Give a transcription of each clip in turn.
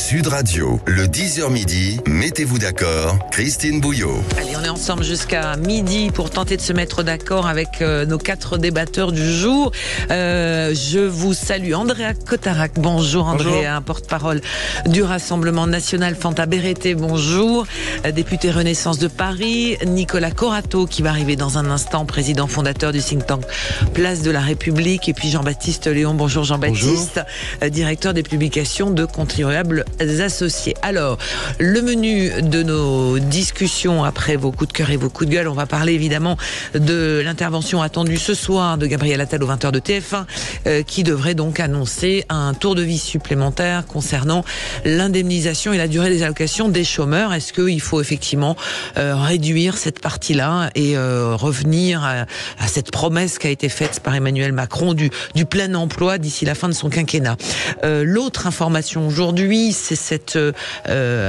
Sud Radio, le 10h midi, mettez-vous d'accord, Christine Bouillot. Allez, on est ensemble jusqu'à midi pour tenter de se mettre d'accord avec nos 4 débatteurs du jour. Je vous salue. Andrea Cotarac, bonjour. Andrea, porte-parole du Rassemblement National. Fanta Berete, bonjour. Député Renaissance de Paris. Nicolas Corato, qui va arriver dans un instant, président fondateur du think tank Place de la République. Et puis Jean-Baptiste Léon, bonjour Jean-Baptiste. Bonjour. Directeur des publications de Contribuables Associés. Alors, le menu de nos discussions après vos coups de cœur et vos coups de gueule, on va parler évidemment de l'intervention attendue ce soir de Gabriel Attal aux 20h de TF1, qui devrait donc annoncer un tour de vis supplémentaire concernant l'indemnisation et la durée des allocations des chômeurs. Est-ce qu'il faut effectivement réduire cette partie-là et revenir à cette promesse qui a été faite par Emmanuel Macron du plein emploi d'ici la fin de son quinquennat? L'autre information aujourd'hui, c'est cette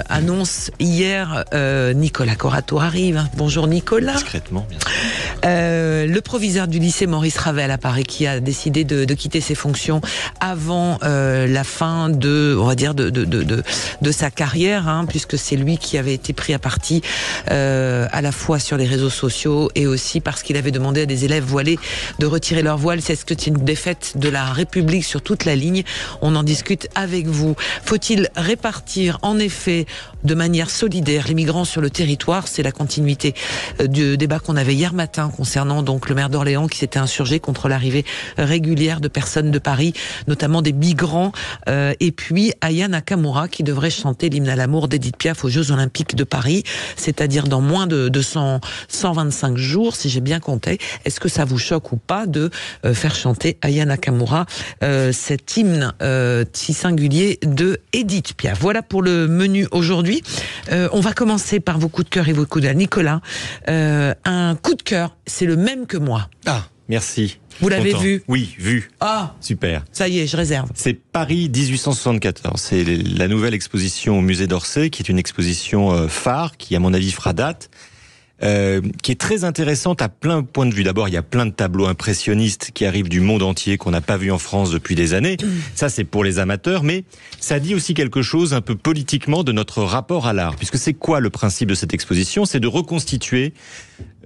annonce hier. Nicolas Corato arrive. Bonjour Nicolas. Discrètement, bien sûr. Le proviseur du lycée Maurice Ravel à Paris, qui a décidé de quitter ses fonctions avant la fin de sa carrière, puisque c'est lui qui avait été pris à partie à la fois sur les réseaux sociaux et aussi parce qu'il avait demandé à des élèves voilés de retirer leur voile. Est-ce que c'est une défaite de la République sur toute la ligne? On en discute avec vous. Faut-il répartir en effet de manière solidaire les migrants sur le territoire? C'est la continuité du débat qu'on avait hier matin concernant donc le maire d'Orléans qui s'était insurgé contre l'arrivée régulière de personnes de Paris, notamment des migrants, et puis Aya Nakamura qui devrait chanter l'hymne à l'amour d'Edith Piaf aux Jeux Olympiques de Paris, c'est-à-dire dans moins de 125 jours, si j'ai bien compté. Est-ce que ça vous choque ou pas de faire chanter Aya Nakamura cet hymne si singulier de Edith Piaf? Voilà pour le menu aujourd'hui. On va commencer par vos coups de cœur et vos coups de gueule. Nicolas, un coup de cœur, c'est le même que moi. Ah, merci. Vous l'avez vu? Oui, vu. Ah, super. Ça y est, je réserve. C'est Paris 1874. C'est la nouvelle exposition au musée d'Orsay, qui est une exposition phare, qui à mon avis fera date. Qui est très intéressante à plein de points de vue. D'abord, il y a plein de tableaux impressionnistes qui arrivent du monde entier qu'on n'a pas vu en France depuis des années. Ça, c'est pour les amateurs, mais ça dit aussi quelque chose un peu politiquement de notre rapport à l'art. Puisque c'est quoi le principe de cette exposition? C'est de reconstituer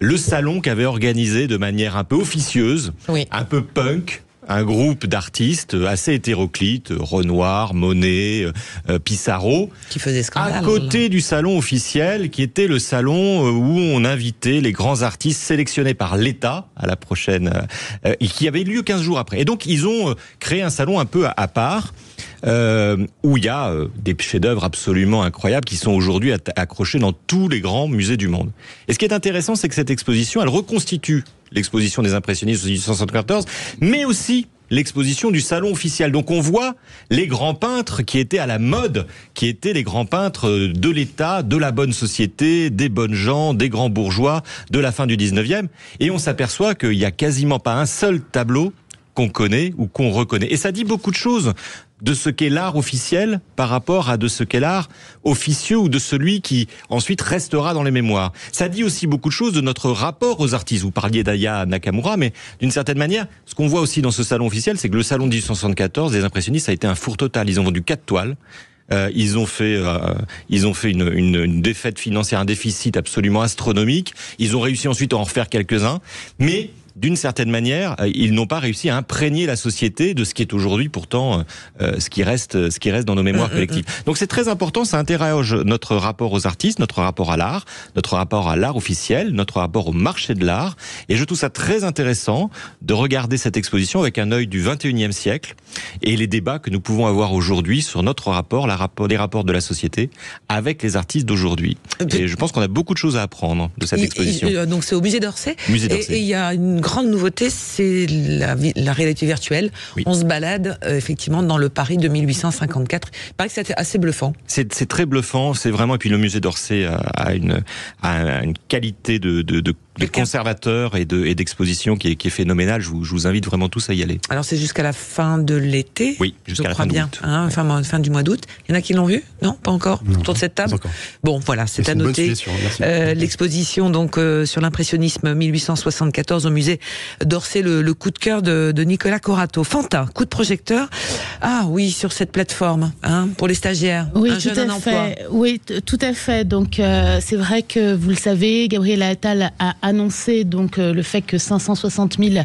le salon qu'avait organisé de manière un peu officieuse, un peu punk, un groupe d'artistes assez hétéroclites, Renoir, Monet, Pissarro, qui faisait scandale, à côté du salon officiel, qui était le salon où on invitait les grands artistes sélectionnés par l'État à la prochaine, et qui avait lieu 15 jours après. Et donc, ils ont créé un salon un peu à part, où il y a des chefs-d'œuvre absolument incroyables qui sont aujourd'hui accrochés dans tous les grands musées du monde. Et ce qui est intéressant, c'est que cette exposition, elle reconstitue l'exposition des impressionnistes de 1874, mais aussi l'exposition du salon officiel. Donc on voit les grands peintres qui étaient à la mode, qui étaient les grands peintres de l'État, de la bonne société, des bonnes gens, des grands bourgeois de la fin du 19e. Et on s'aperçoit qu'il n'y a quasiment pas un seul tableau qu'on connaît ou qu'on reconnaît. Et ça dit beaucoup de choses de ce qu'est l'art officiel par rapport à de ce qu'est l'art officieux ou de celui qui ensuite restera dans les mémoires. Ça dit aussi beaucoup de choses de notre rapport aux artistes. Vous parliez d'Aya Nakamura, mais d'une certaine manière, ce qu'on voit aussi dans ce salon officiel, c'est que le salon de 1874 des impressionnistes a été un four total. Ils ont vendu 4 toiles. Ils ont fait une défaite financière, un déficit absolument astronomique. Ils ont réussi ensuite à en refaire quelques-uns, mais d'une certaine manière, ils n'ont pas réussi à imprégner la société de ce qui est aujourd'hui pourtant ce qui reste dans nos mémoires collectives. Donc c'est très important, ça interroge notre rapport aux artistes, notre rapport à l'art officiel, notre rapport au marché de l'art. Et je trouve ça très intéressant de regarder cette exposition avec un œil du 21e siècle et les débats que nous pouvons avoir aujourd'hui sur notre rapport, les rapports de la société avec les artistes d'aujourd'hui. Et je pense qu'on a beaucoup de choses à apprendre de cette exposition. Donc c'est au musée d'Orsay. Musée d'Orsay. Et il y a une grande nouveauté, c'est la réalité virtuelle. Oui. On se balade effectivement dans le Paris de 1854. Il paraît que c'était assez bluffant. C'est très bluffant, c'est vraiment. Et puis le musée d'Orsay a une qualité de conservateurs et d'expositions qui est phénoménal. Je vous invite vraiment tous à y aller. Alors c'est jusqu'à la fin de l'été. Oui, jusqu'à la fin bien, d'août. Fin du mois d'août. Il y en a qui l'ont vu? Non, pas encore. Autour de cette table. Bon, voilà, c'est à noter. L'exposition donc sur l'impressionnisme 1874 au musée d'Orsay, le coup de cœur de Nicolas Corato. Fanta, coup de projecteur. Ah oui, sur cette plateforme, pour les stagiaires. Oui, un jeune, un emploi. Oui, tout à fait. Donc c'est vrai que vous le savez, Gabriel Attal a annoncé donc le fait que 560 000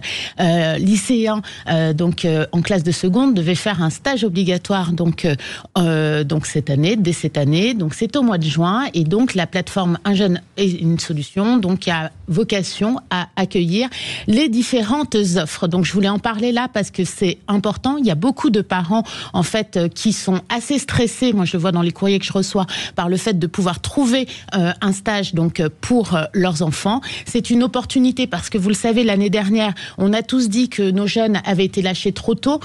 lycéens en classe de seconde devaient faire un stage obligatoire donc dès cette année. Donc c'est au mois de juin et donc la plateforme Un jeune et une solution donc a vocation à accueillir les différentes offres. Donc je voulais en parler là parce que c'est important. Il y a beaucoup de parents en fait qui sont assez stressés. Moi je le vois dans les courriers que je reçois par le fait de pouvoir trouver un stage donc pour leurs enfants. C'est une opportunité parce que vous le savez, l'année dernière, on a tous dit que nos jeunes avaient été lâchés trop tôt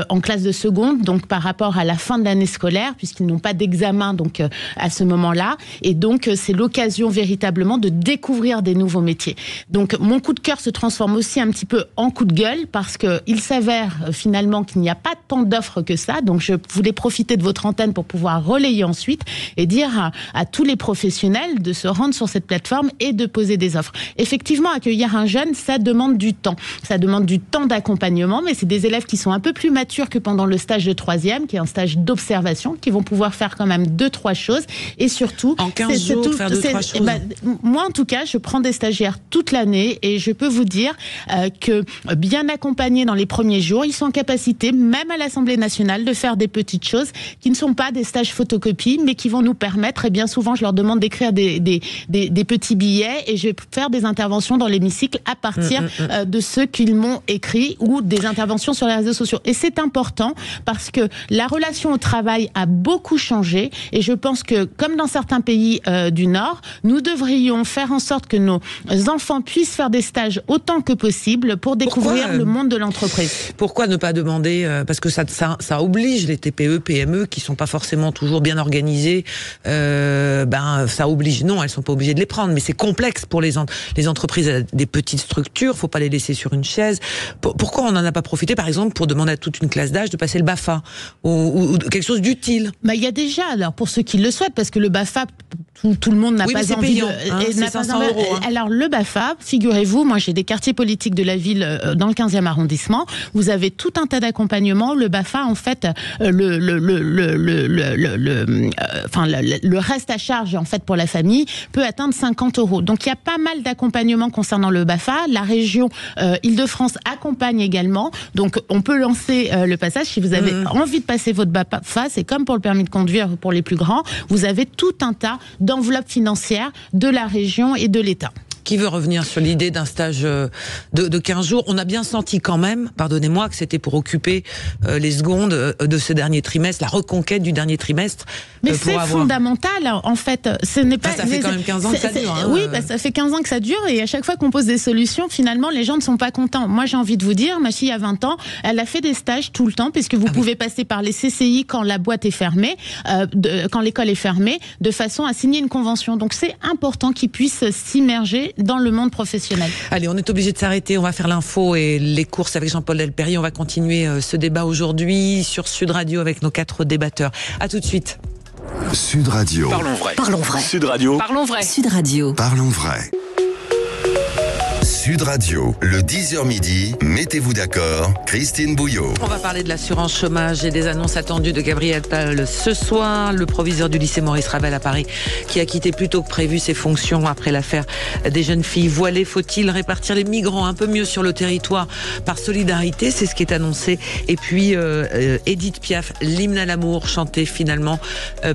en classe de seconde, donc par rapport à la fin de l'année scolaire, puisqu'ils n'ont pas d'examen donc à ce moment-là. Et donc c'est l'occasion véritablement de découvrir des nouveaux métiers. Donc mon coup de cœur se transforme aussi un petit peu en coup de gueule parce que il s'avère finalement qu'il n'y a pas tant d'offres que ça. Donc je voulais profiter de votre antenne pour pouvoir relayer ensuite et dire à tous les professionnels de se rendre sur cette plateforme et de poser des offres. Effectivement, accueillir un jeune, ça demande du temps. Ça demande du temps d'accompagnement, mais c'est des élèves qui sont un peu plus matures que pendant le stage de 3e, qui est un stage d'observation, qui vont pouvoir faire quand même 2-3 choses. Et surtout... En 15 jours, faire 2-3 choses. Moi, en tout cas, je prends des stagiaires toute l'année et je peux vous dire que bien accompagnés dans les premiers jours, ils sont en capacité, même à l'Assemblée nationale, de faire des petites choses qui ne sont pas des stages photocopies, mais qui vont nous permettre, et bien souvent, je leur demande d'écrire des petits billets et je vais faire des interventions dans l'hémicycle à partir de ceux qu'ils m'ont écrit ou des interventions sur les réseaux sociaux. Et c'est important parce que la relation au travail a beaucoup changé et je pense que, comme dans certains pays du Nord, nous devrions faire en sorte que nos enfants puissent faire des stages autant que possible pour découvrir le monde de l'entreprise. Pourquoi ne pas demander, parce que ça oblige les TPE, PME qui sont pas forcément toujours bien organisées, ça oblige, non, elles sont pas obligées de les prendre, mais c'est complexe pour les entreprises, des petites structures, faut pas les laisser sur une chaise. Pourquoi on n'en a pas profité, par exemple, pour demander à toute une classe d'âge de passer le BAFA ou quelque chose d'utile? Il y a déjà, alors pour ceux qui le souhaitent, parce que le BAFA, tout le monde n'a pas envie payant, c'est 500 €. Alors le BAFA, figurez-vous, moi j'ai des quartiers politiques de la ville dans le 15e arrondissement, vous avez tout un tas d'accompagnements. Le BAFA, en fait, le reste à charge en fait pour la famille peut atteindre 50 €. Donc il y a pas mal d'accompagnements concernant le BAFA. La région Île-de-France accompagne également. Donc on peut lancer le passage si vous avez envie de passer votre BAFA. C'est comme pour le permis de conduire pour les plus grands. Vous avez tout un tas d'enveloppes financières de la région et de l'État. Qui veut revenir sur l'idée d'un stage de 15 jours? On a bien senti quand même, pardonnez-moi, que c'était pour occuper les secondes de ce dernier trimestre, la reconquête du dernier trimestre. Mais c'est fondamental, en fait. Ce n'est pas. Ça fait quand même 15 ans que ça dure. Oui, ça fait 15 ans que ça dure et à chaque fois qu'on pose des solutions, finalement, les gens ne sont pas contents. Moi, j'ai envie de vous dire, ma fille a 20 ans, elle a fait des stages tout le temps, puisque vous pouvez passer par les CCI quand la boîte est fermée, quand l'école est fermée, de façon à signer une convention. Donc, c'est important qu'ils puissent s'immerger dans le monde professionnel. Allez, on est obligé de s'arrêter. On va faire l'info et les courses avec Jean-Paul Delperrier. On va continuer ce débat aujourd'hui sur Sud Radio avec nos 4 débatteurs. À tout de suite. Sud Radio. Parlons vrai. Parlons vrai. Sud Radio. Parlons vrai. Sud Radio. Parlons vrai. Sud Radio, le 10h midi, mettez-vous d'accord, Christine Bouillot. On va parler de l'assurance chômage et des annonces attendues de Gabriel Attal ce soir. Le proviseur du lycée Maurice Ravel à Paris qui a quitté plus tôt que prévu ses fonctions après l'affaire des jeunes filles voilées. Faut-il répartir les migrants un peu mieux sur le territoire par solidarité? C'est ce qui est annoncé. Et puis Edith Piaf, l'hymne à l'amour, chanté finalement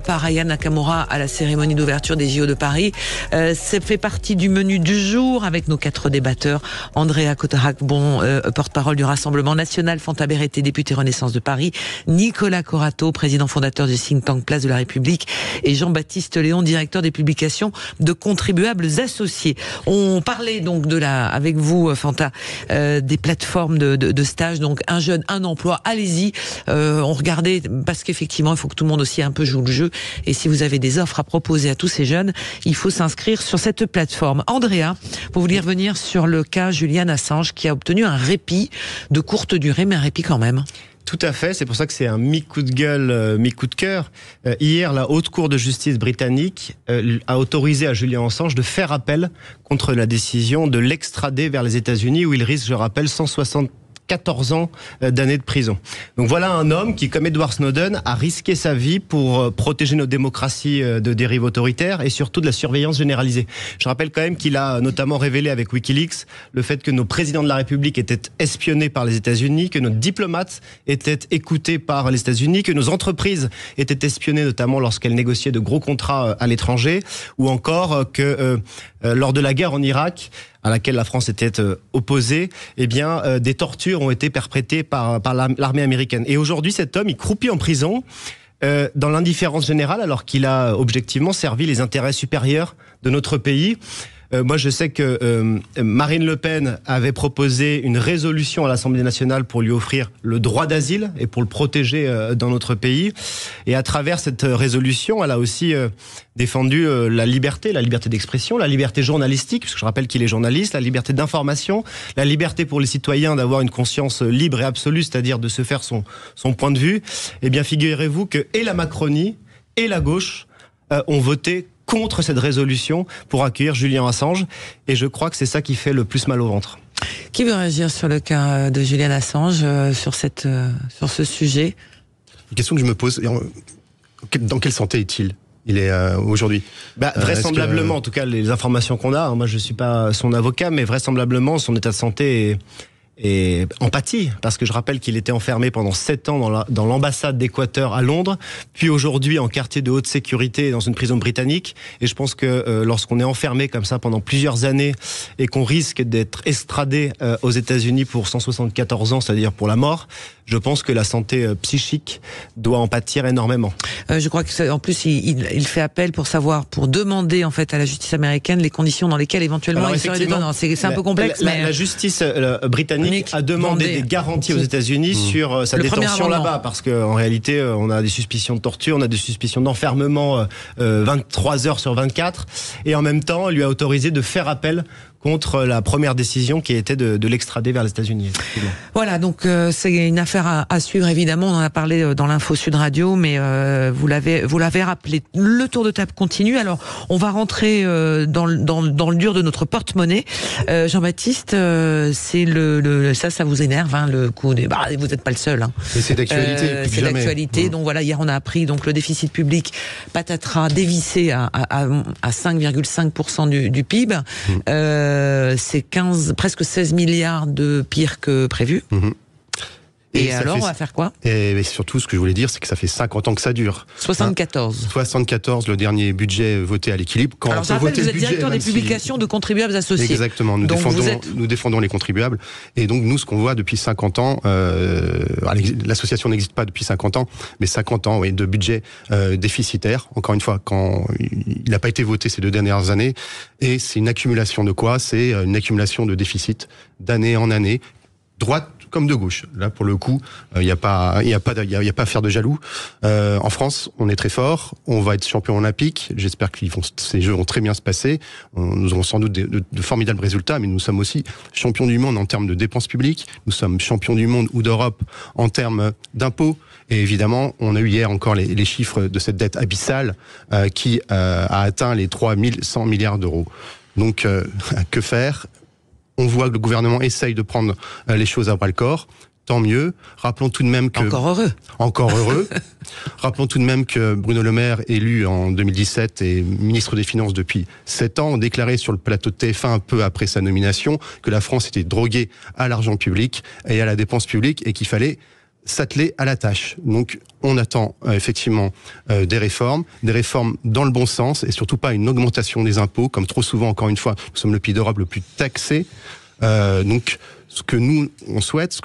par Aya Nakamura à la cérémonie d'ouverture des JO de Paris. Ça fait partie du menu du jour avec nos 4 débatteurs. fondateur, Andrea Cotarac-Bon, porte-parole du Rassemblement national, Fanta Berrettez, député Renaissance de Paris, Nicolas Corato, président fondateur du think tank Place de la République, et Jean-Baptiste Léon, directeur des publications de Contribuables Associés. On parlait donc avec vous, Fanta, des plateformes de stage, donc un jeune, un emploi, allez-y. On regardait, parce qu'effectivement, il faut que tout le monde aussi un peu joue le jeu, et si vous avez des offres à proposer à tous ces jeunes, il faut s'inscrire sur cette plateforme. Andrea, vous vouliez revenir sur le cas Julian Assange, qui a obtenu un répit de courte durée, mais un répit quand même. Tout à fait, c'est pour ça que c'est un mi-coup de gueule, mi-coup de cœur. Hier, la Haute Cour de justice britannique a autorisé à Julian Assange de faire appel contre la décision de l'extrader vers les États-Unis, où il risque, je rappelle, 174 ans d'années de prison. Donc voilà un homme qui, comme Edward Snowden, a risqué sa vie pour protéger nos démocraties de dérives autoritaires et surtout de la surveillance généralisée. Je rappelle quand même qu'il a notamment révélé avec Wikileaks le fait que nos présidents de la République étaient espionnés par les États-Unis, que nos diplomates étaient écoutés par les États-Unis, que nos entreprises étaient espionnées notamment lorsqu'elles négociaient de gros contrats à l'étranger, ou encore que lors de la guerre en Irak, à laquelle la France était opposée, eh bien, des tortures ont été perpétrées par l'armée américaine. Et aujourd'hui, cet homme, il croupit en prison dans l'indifférence générale, alors qu'il a objectivement servi les intérêts supérieurs de notre pays. Moi, je sais que Marine Le Pen avait proposé une résolution à l'Assemblée nationale pour lui offrir le droit d'asile et pour le protéger dans notre pays. Et à travers cette résolution, elle a aussi défendu la liberté d'expression, la liberté journalistique, puisque je rappelle qu'il est journaliste, la liberté d'information, la liberté pour les citoyens d'avoir une conscience libre et absolue, c'est-à-dire de se faire son point de vue. Eh bien, figurez-vous que et la Macronie et la gauche ont voté contre cette résolution pour accueillir Julian Assange, et je crois que c'est ça qui fait le plus mal au ventre. Qui veut réagir sur le cas de Julian Assange, sur ce sujet? Une question que je me pose, dans quelle santé est-il? Il est aujourd'hui vraisemblablement, en tout cas les informations qu'on a, moi je suis pas son avocat, mais vraisemblablement son état de santé et empathie, parce que je rappelle qu'il était enfermé pendant 7 ans dans l'ambassade d'Équateur à Londres, puis aujourd'hui en quartier de haute sécurité dans une prison britannique. Et je pense que lorsqu'on est enfermé comme ça pendant plusieurs années et qu'on risque d'être extradé aux États-Unis pour 174 ans, c'est-à-dire pour la mort, je pense que la santé psychique doit en pâtir énormément. Je crois que en plus il fait appel pour demander en fait à la justice américaine les conditions dans lesquelles éventuellement il serait détenu. C'est un peu complexe. La justice britannique a demandé des garanties aux États-Unis sur sa détention là-bas, parce qu'en réalité on a des suspicions de torture, on a des suspicions d'enfermement 23 heures sur 24, et en même temps on lui a autorisé de faire appel contre la première décision qui était de l'extrader vers les États-Unis. Voilà, donc c'est une affaire à suivre évidemment. On en a parlé dans l'Info Sud Radio, mais vous l'avez rappelé. Le tour de table continue. Alors on va rentrer dans le dur de notre porte-monnaie. Jean-Baptiste, c'est ça vous énerve, hein, le coup des. Vous n'êtes pas le seul. Hein. Mais c'est d'actualité. C'est d'actualité. Donc voilà, hier on a appris donc le déficit public patatras dévissé à 5,5% du PIB. C'est presque 16 milliards de pire que prévu. Et alors, on va faire quoi? Et surtout, ce que je voulais dire, c'est que ça fait 50 ans que ça dure. 74. 74, le dernier budget voté à l'équilibre. Alors, je rappelle, vous êtes directeur des publications de Contribuables Associés. Exactement. Nous défendons les contribuables. Et donc, nous, ce qu'on voit depuis 50 ans, l'association n'existe pas depuis 50 ans, mais 50 ans, de budget déficitaire. Encore une fois, quand il n'a pas été voté ces 2 dernières années. Et c'est une accumulation de quoi? C'est une accumulation de déficit d'année en année. Droite comme de gauche. Là, pour le coup, il y a pas à faire de jaloux. En France, on est très fort. On va être champion olympique. J'espère que ces Jeux vont très bien se passer. Nous aurons sans doute de formidables résultats, mais nous sommes aussi champions du monde en termes de dépenses publiques. Nous sommes champions du monde ou d'Europe en termes d'impôts. Et évidemment, on a eu hier encore les chiffres de cette dette abyssale qui a atteint les 3100 milliards d'euros. Donc, que faire ? On voit que le gouvernement essaye de prendre les choses à bras-le-corps. Tant mieux. Rappelons tout de même que... Encore heureux. Rappelons tout de même que Bruno Le Maire, élu en 2017 et ministre des Finances depuis 7 ans, a déclaré sur le plateau de TF1 un peu après sa nomination que la France était droguée à l'argent public et à la dépense publique et qu'il fallait s'atteler à la tâche. Donc on attend effectivement des réformes dans le bon sens et surtout pas une augmentation des impôts, comme trop souvent, encore une fois, nous sommes le pays d'Europe le plus taxé. Donc, ce que nous, on souhaite,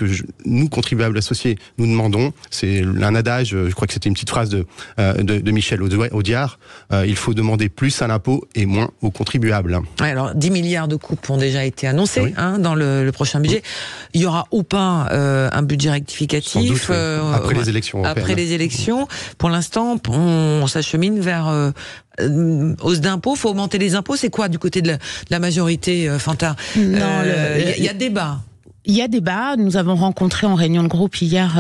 nous, contribuables associés, nous demandons, c'est un adage, je crois que c'était une petite phrase de Michel Audiard, il faut demander plus à l'impôt et moins aux contribuables. Ouais, alors, 10 milliards de coupes ont déjà été annoncés dans le prochain budget. Il y aura ou pas un budget rectificatif. Sans doute, après les élections européennes. Après les élections. Pour l'instant, on s'achemine vers... hausse d'impôts, faut augmenter les impôts, c'est quoi du côté de la majorité, Fanta? Il y a débat. Il y a débat. Nous avons rencontré en réunion de groupe hier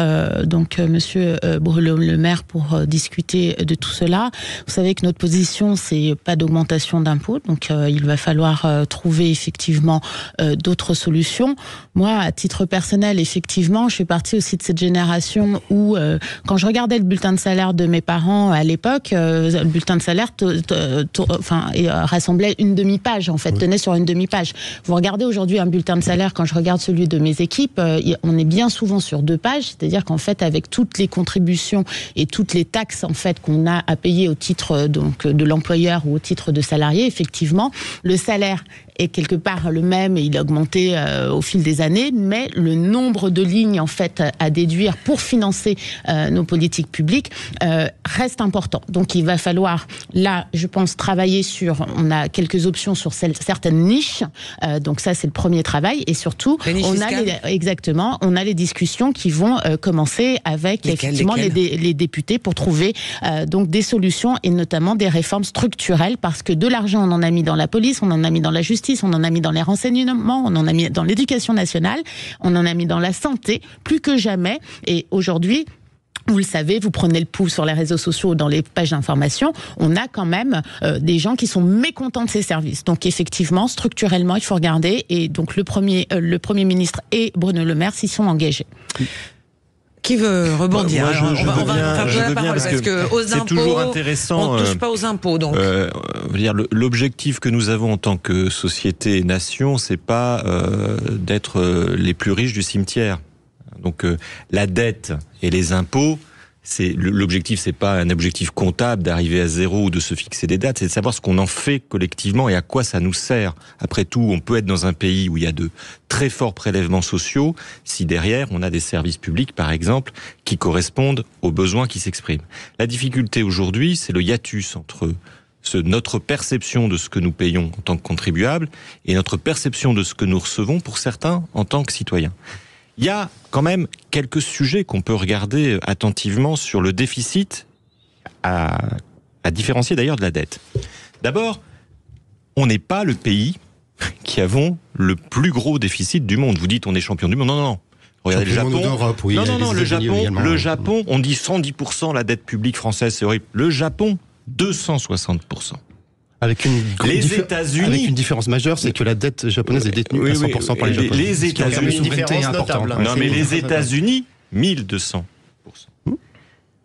Monsieur Bruno Le Maire pour discuter de tout cela. Vous savez que notre position, c'est pas d'augmentation d'impôts, donc il va falloir trouver effectivement d'autres solutions. Moi, à titre personnel, effectivement, je fais partie aussi de cette génération où, quand je regardais le bulletin de salaire de mes parents à l'époque, le bulletin de salaire rassemblait une demi-page, en fait, tenait sur une demi-page. Vous regardez aujourd'hui un bulletin de salaire, quand je regarde celui de mes équipes, on est bien souvent sur 2 pages, c'est-à-dire qu'en fait, avec toutes les contributions et toutes les taxes en fait qu'on a à payer au titre de l'employeur ou au titre de salarié, effectivement, le salaire est quelque part le même et il a augmenté au fil des années, mais le nombre de lignes en fait à déduire pour financer nos politiques publiques reste important. Donc il va falloir là, je pense, travailler on a quelques options sur certaines niches. Donc ça c'est le premier travail et surtout on a les discussions qui vont commencer avec effectivement les députés pour trouver donc des solutions et notamment des réformes structurelles parce que de l'argent on en a mis dans la police, on en a mis dans la justice, on en a mis dans les renseignements, on en a mis dans l'éducation nationale, on en a mis dans la santé, plus que jamais. Et aujourd'hui, vous le savez, vous prenez le pouls sur les réseaux sociaux, dans les pages d'information, on a quand même des gens qui sont mécontents de ces services. Donc effectivement, structurellement, il faut regarder. Et donc le Premier ministre et Bruno Le Maire s'y sont engagés. Qui veut rebondir? On va faire la parole parce que aux impôts, c'est toujours intéressant. On ne touche pas aux impôts, donc. L'objectif que nous avons en tant que société et nation, c'est pas d'être les plus riches du cimetière. Donc la dette et les impôts, l'objectif, c'est pas un objectif comptable d'arriver à zéro ou de se fixer des dates, c'est de savoir ce qu'on en fait collectivement et à quoi ça nous sert. Après tout, on peut être dans un pays où il y a de très forts prélèvements sociaux si derrière on a des services publics, par exemple, qui correspondent aux besoins qui s'expriment. La difficulté aujourd'hui, c'est le hiatus entre notre perception de ce que nous payons en tant que contribuables et notre perception de ce que nous recevons pour certains en tant que citoyens. Il y a quand même quelques sujets qu'on peut regarder attentivement sur le déficit, à différencier d'ailleurs de la dette. D'abord, on n'est pas le pays qui avons le plus gros déficit du monde. Vous dites on est champion du monde. Non. Regardez le Japon. Le Japon, on dit 110% la dette publique française, c'est horrible. Le Japon, 260%. Avec une différence majeure, c'est que la dette japonaise est détenue à 100% par les Japonais. Les États-Unis, les États-Unis, 1200%.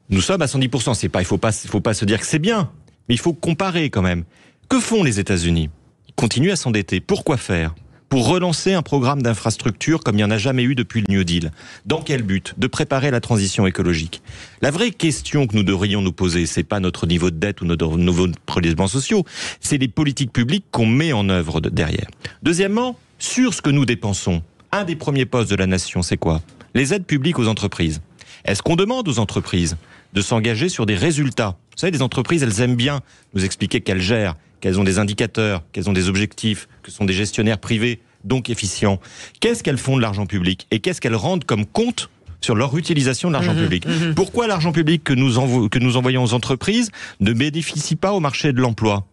Nous sommes à 110%. Il faut pas se dire que c'est bien, mais il faut comparer quand même. Que font les États-Unis? Ils continuent à s'endetter. Pourquoi faire? Pour relancer un programme d'infrastructure comme il n'y en a jamais eu depuis le New Deal. Dans quel but? De préparer la transition écologique. La vraie question que nous devrions nous poser, c'est pas notre niveau de dette ou notre niveau de prélèvements sociaux, c'est les politiques publiques qu'on met en œuvre derrière. Deuxièmement, sur ce que nous dépensons, un des premiers postes de la nation, c'est quoi? Les aides publiques aux entreprises. Est-ce qu'on demande aux entreprises de s'engager sur des résultats? Vous savez, les entreprises, elles aiment bien nous expliquer qu'elles gèrent, qu'elles ont des indicateurs, qu'elles ont des objectifs, que ce sont des gestionnaires privés, donc efficients. Qu'est-ce qu'elles font de l'argent public? Et qu'est-ce qu'elles rendent comme compte sur leur utilisation de l'argent public? Pourquoi l'argent public que nous envoyons aux entreprises ne bénéficie pas au marché de l'emploi?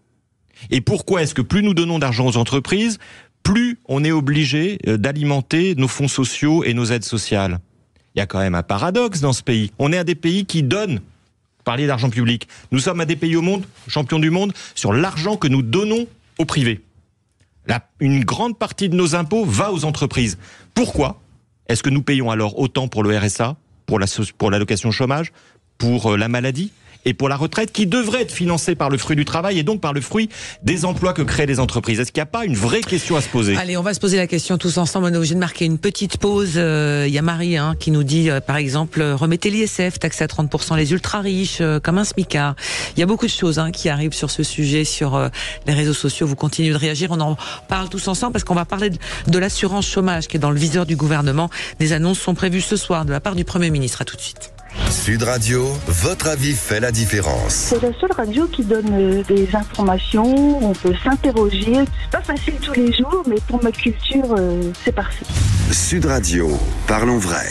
Et pourquoi est-ce que plus nous donnons d'argent aux entreprises, plus on est obligé d'alimenter nos fonds sociaux et nos aides sociales? Il y a quand même un paradoxe dans ce pays. On est un des pays qui donne. Parler d'argent public. Nous sommes un des pays au monde, champions du monde, sur l'argent que nous donnons au privé. Une grande partie de nos impôts va aux entreprises. Pourquoi est-ce que nous payons alors autant pour le RSA, pour l'allocation chômage, pour la maladie, et pour la retraite qui devraient être financés par le fruit du travail et donc par le fruit des emplois que créent les entreprises. Est-ce qu'il n'y a pas une vraie question à se poser ? Allez, on va se poser la question tous ensemble. On est obligé de marquer une petite pause. Il y a Marie qui nous dit, par exemple, remettez l'ISF, taxez à 30% les ultra-riches, comme un smicard. Il y a beaucoup de choses qui arrivent sur ce sujet, sur les réseaux sociaux. Vous continuez de réagir. On en parle tous ensemble parce qu'on va parler de l'assurance chômage qui est dans le viseur du gouvernement. Des annonces sont prévues ce soir de la part du Premier ministre. À tout de suite. Sud Radio, votre avis fait la différence. C'est la seule radio qui donne des informations, on peut s'interroger. C'est pas facile tous les jours, mais pour ma culture, c'est parfait. Sud Radio, parlons vrai.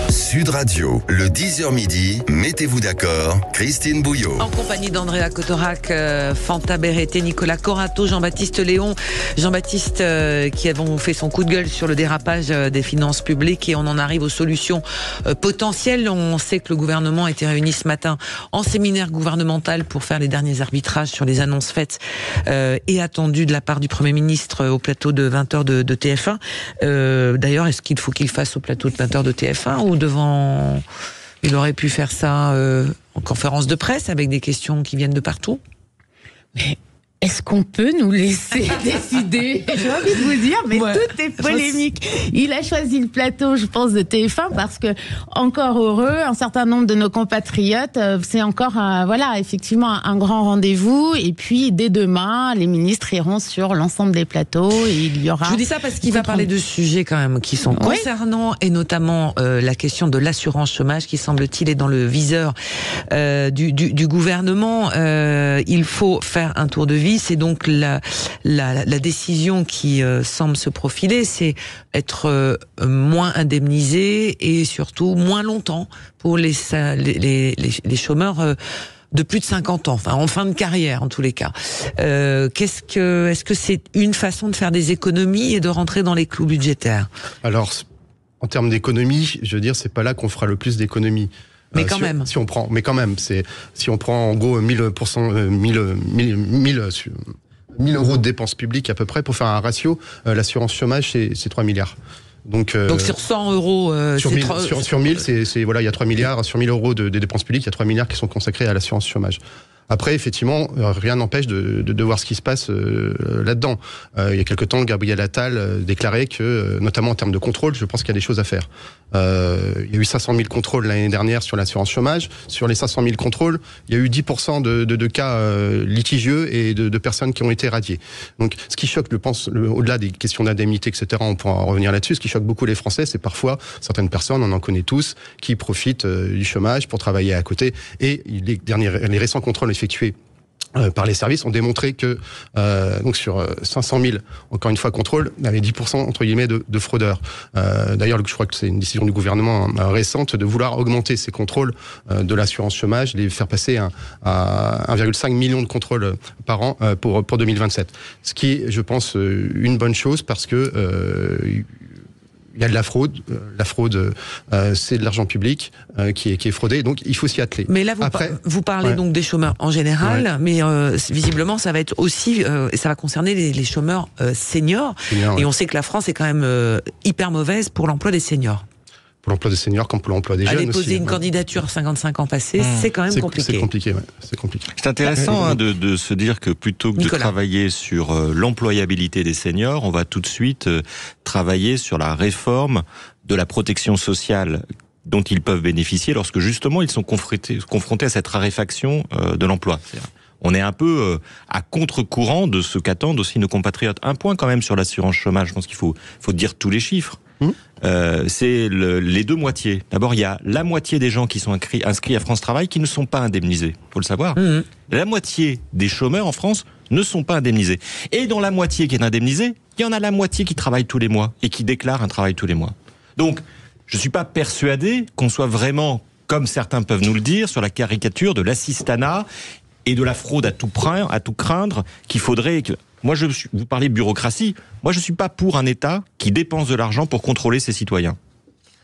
Sud Radio, le 10h midi, mettez-vous d'accord, Christine Bouillot. En compagnie d'Andrea Cotorac, Fanta Berreté, Nicolas Corato, Jean-Baptiste Léon. Jean-Baptiste qui avons fait son coup de gueule sur le dérapage des finances publiques et on en arrive aux solutions potentielles. On sait que le gouvernement a été réuni ce matin en séminaire gouvernemental pour faire les derniers arbitrages sur les annonces faites et attendues de la part du Premier ministre au plateau de 20h de TF1. D'ailleurs, est-ce qu'il faut qu'il fasse au plateau de 20h de TF1 ou devant... Il aurait pu faire ça en conférence de presse avec des questions qui viennent de partout. Mais est-ce qu'on peut nous laisser décider ? J'ai envie de vous dire, mais tout est polémique. Il a choisi le plateau, je pense, de TF1 parce que, encore heureux, un certain nombre de nos compatriotes, c'est encore effectivement un grand rendez-vous. Et puis, dès demain, les ministres iront sur l'ensemble des plateaux et il y aura... Je vous dis ça parce qu'il va parler de sujets quand même qui sont concernants et notamment la question de l'assurance chômage qui, semble-t-il, est dans le viseur du gouvernement. Il faut faire un tour de vis. C'est donc la décision qui semble se profiler, c'est être moins indemnisé et surtout moins longtemps pour les chômeurs de plus de 50 ans, enfin en fin de carrière en tous les cas. Est-ce que c'est une façon de faire des économies et de rentrer dans les clous budgétaires ? Alors, en termes d'économie, je veux dire, c'est pas là qu'on fera le plus d'économies. Mais quand même. Si on prend en gros 1000 euros de dépenses publiques à peu près pour faire un ratio, l'assurance chômage c'est 3 milliards. Donc sur 100 euros, sur 1000, il y a 3 milliards, sur 1000 euros de dépenses publiques, il y a 3 milliards qui sont consacrés à l'assurance chômage. Après, effectivement, rien n'empêche de voir ce qui se passe là-dedans. Il y a quelque temps, Gabriel Attal déclarait que, notamment en termes de contrôle, je pense qu'il y a des choses à faire. Il y a eu 500 000 contrôles l'année dernière sur l'assurance chômage. Sur les 500 000 contrôles, il y a eu 10% de cas litigieux et de personnes qui ont été radiées. Donc, ce qui choque, je pense, au-delà des questions d'indemnité, etc., on pourra en revenir là-dessus, ce qui choque beaucoup les Français, c'est parfois certaines personnes, on en connaît tous, qui profitent du chômage pour travailler à côté. Et les récents contrôles effectués par les services ont démontré que donc sur 500 000, encore une fois, contrôles, il y avait 10% entre guillemets de fraudeurs. D'ailleurs, je crois que c'est une décision du gouvernement récente de vouloir augmenter ces contrôles de l'assurance chômage, les faire passer à 1,5 million de contrôles par an pour 2027. Ce qui est, je pense, une bonne chose parce que il y a de la fraude. La fraude, c'est de l'argent public qui est fraudé. Donc, il faut s'y atteler. Mais là, vous parlez donc des chômeurs en général, mais visiblement, ça va être aussi, ça va concerner les chômeurs seniors. Et on sait que la France est quand même hyper mauvaise pour l'emploi des seniors. Pour l'emploi des seniors comme pour l'emploi des jeunes aussi. Aller poser une candidature 55 ans passés, c'est quand même compliqué. C'est compliqué, c'est compliqué. C'est intéressant de se dire que plutôt que Nicolas. de travailler sur l'employabilité des seniors, on va tout de suite travailler sur la réforme de la protection sociale dont ils peuvent bénéficier lorsque justement ils sont confrontés à cette raréfaction de l'emploi. On est un peu à contre-courant de ce qu'attendent aussi nos compatriotes. Un point quand même sur l'assurance chômage, je pense qu'il faut dire tous les chiffres. C'est les deux moitiés. D'abord, il y a la moitié des gens qui sont inscrits à France Travail qui ne sont pas indemnisés. Faut le savoir. La moitié des chômeurs en France ne sont pas indemnisés. Et dans la moitié qui est indemnisée, il y en a la moitié qui travaille tous les mois et qui déclare un travail tous les mois. Donc, je suis pas persuadé qu'on soit vraiment, comme certains peuvent nous le dire, sur la caricature de l'assistanat et de la fraude à tout craindre, qu'il faudrait que... vous parlez de bureaucratie. Moi, je suis pas pour un État qui dépense de l'argent pour contrôler ses citoyens.